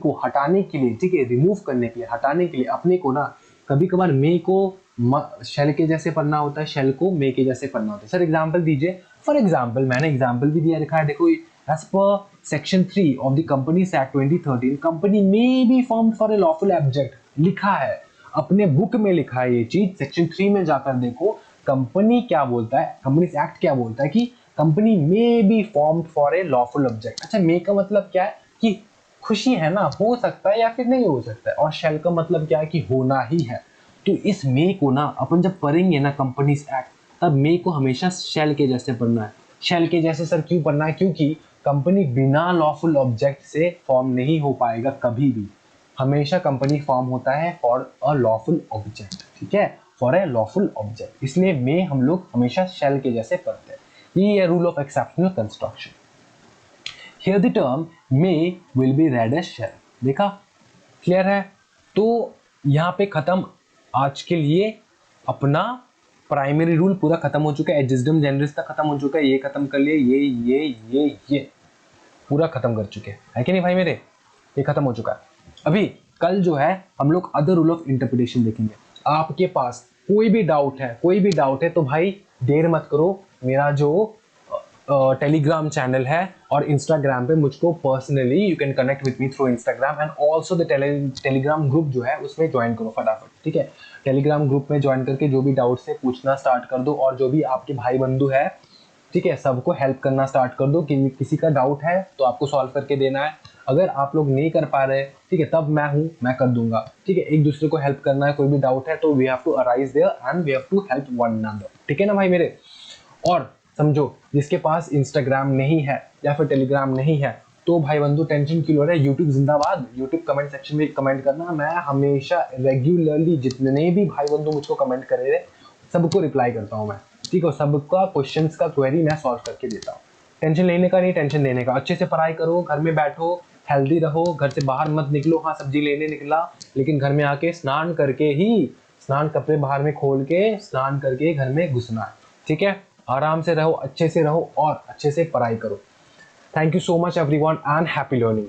को हटाने के लिए, ठीक है, रिमूव करने के लिए, हटाने के लिए अपने को ना, कभी कभार मे को शेल के जैसे पढ़ना होता है, शेल को मे के जैसे पढ़ना होता है। सर एग्जांपल दीजिए। फॉर एग्जांपल मैंने एग्जांपल भी दिया, लिखा है देखो, as per section 3 of the companies act 2013, company may be formed for a lawful object, लिखा है अपने बुक में, लिखा है ये चीज, सेक्शन 3 में जाकर देखो कंपनी क्या बोलता है, कंपनीज एक्ट क्या बोलता है कि company may be formed for a lawful object. अच्छा, मे का मतलब क्या है कि खुशी है ना, हो सकता है या फिर नहीं हो सकता है, और शेल का मतलब क्या है कि होना ही है। तो इस मे को ना अपन जब पढ़ेंगे ना कंपनीज एक्ट, तब मे को हमेशा शेल के जैसे पढ़ना है। शेल के जैसे सर क्यों पढ़ना है? क्योंकि कंपनी बिना लॉफुल ऑब्जेक्ट से फॉर्म नहीं हो पाएगा कभी भी। हमेशा कंपनी फॉर्म होता है फॉर अ लॉफुल ऑब्जेक्ट, ठीक है, फॉर ए लॉफुल ऑब्जेक्ट। इसलिए मे हम लोग हमेशा शेल के जैसे पढ़ते हैं। ये rule of exceptional construction. Here the term may will be read as shall। देखा, क्लियर है? तो यहाँ पे खत्म आज के लिए अपना प्राइमरी रूल पूरा खत्म हो चुका है। एडजस्टम जनरस तक खत्म हो चुका है, ये खत्म कर लिए, ये पूरा खत्म कर चुके हैं, है कि नहीं भाई मेरे? ये खत्म हो चुका है। अभी कल जो है हम लोग अदर रूल ऑफ इंटरप्रिटेशन देखेंगे। आपके पास कोई भी डाउट है तो भाई देर मत करो, मेरा जो टेलीग्राम चैनल है और इंस्टाग्राम पे मुझको personally you can connect with me through Instagram and also the Telegram group जो है उसमें ज्वाइन करो फटाफट, ठीक है। टेलीग्राम ग्रुप में ज्वाइन करके जो भी डाउट्स है पूछना स्टार्ट कर दो, और जो भी आपके भाई बंधु है, ठीक है, सबको हेल्प करना स्टार्ट कर दो कि किसी का डाउट है तो आपको सॉल्व करके देना है। अगर आप लोग नहीं कर पा रहे, ठीक है, तब मैं हूँ, मैं कर दूंगा, ठीक है। एक दूसरे को हेल्प करना है, कोई भी डाउट है तो we have to arise there and we have to help one another, ठीक है ना भाई मेरे। और समझो, जिसके पास इंस्टाग्राम नहीं है या फिर टेलीग्राम नहीं है, तो भाई बंधु टेंशन क्यों ले रहे? यूट्यूब जिंदाबाद। यूट्यूब कमेंट सेक्शन में कमेंट करना, मैं हमेशा रेगुलरली जितने भी भाई बंधु मुझको कमेंट करे रहे सबको रिप्लाई करता हूँ मैं, ठीक है। सबका क्वेश्चंस का क्वेरी मैं सॉल्व करके देता हूँ। टेंशन लेने का नहीं, टेंशन देने का। अच्छे से पढ़ाई करो, घर में बैठो, हेल्दी रहो, घर से बाहर मत निकलो। हाँ, सब्जी लेने निकला, लेकिन घर में आके स्नान करके ही, स्नान कपड़े बाहर में खोल के स्नान करके घर में घुसना है, ठीक है। आराम से रहो, अच्छे से रहो और अच्छे से पढ़ाई करो। Thank you so much everyone and happy learning.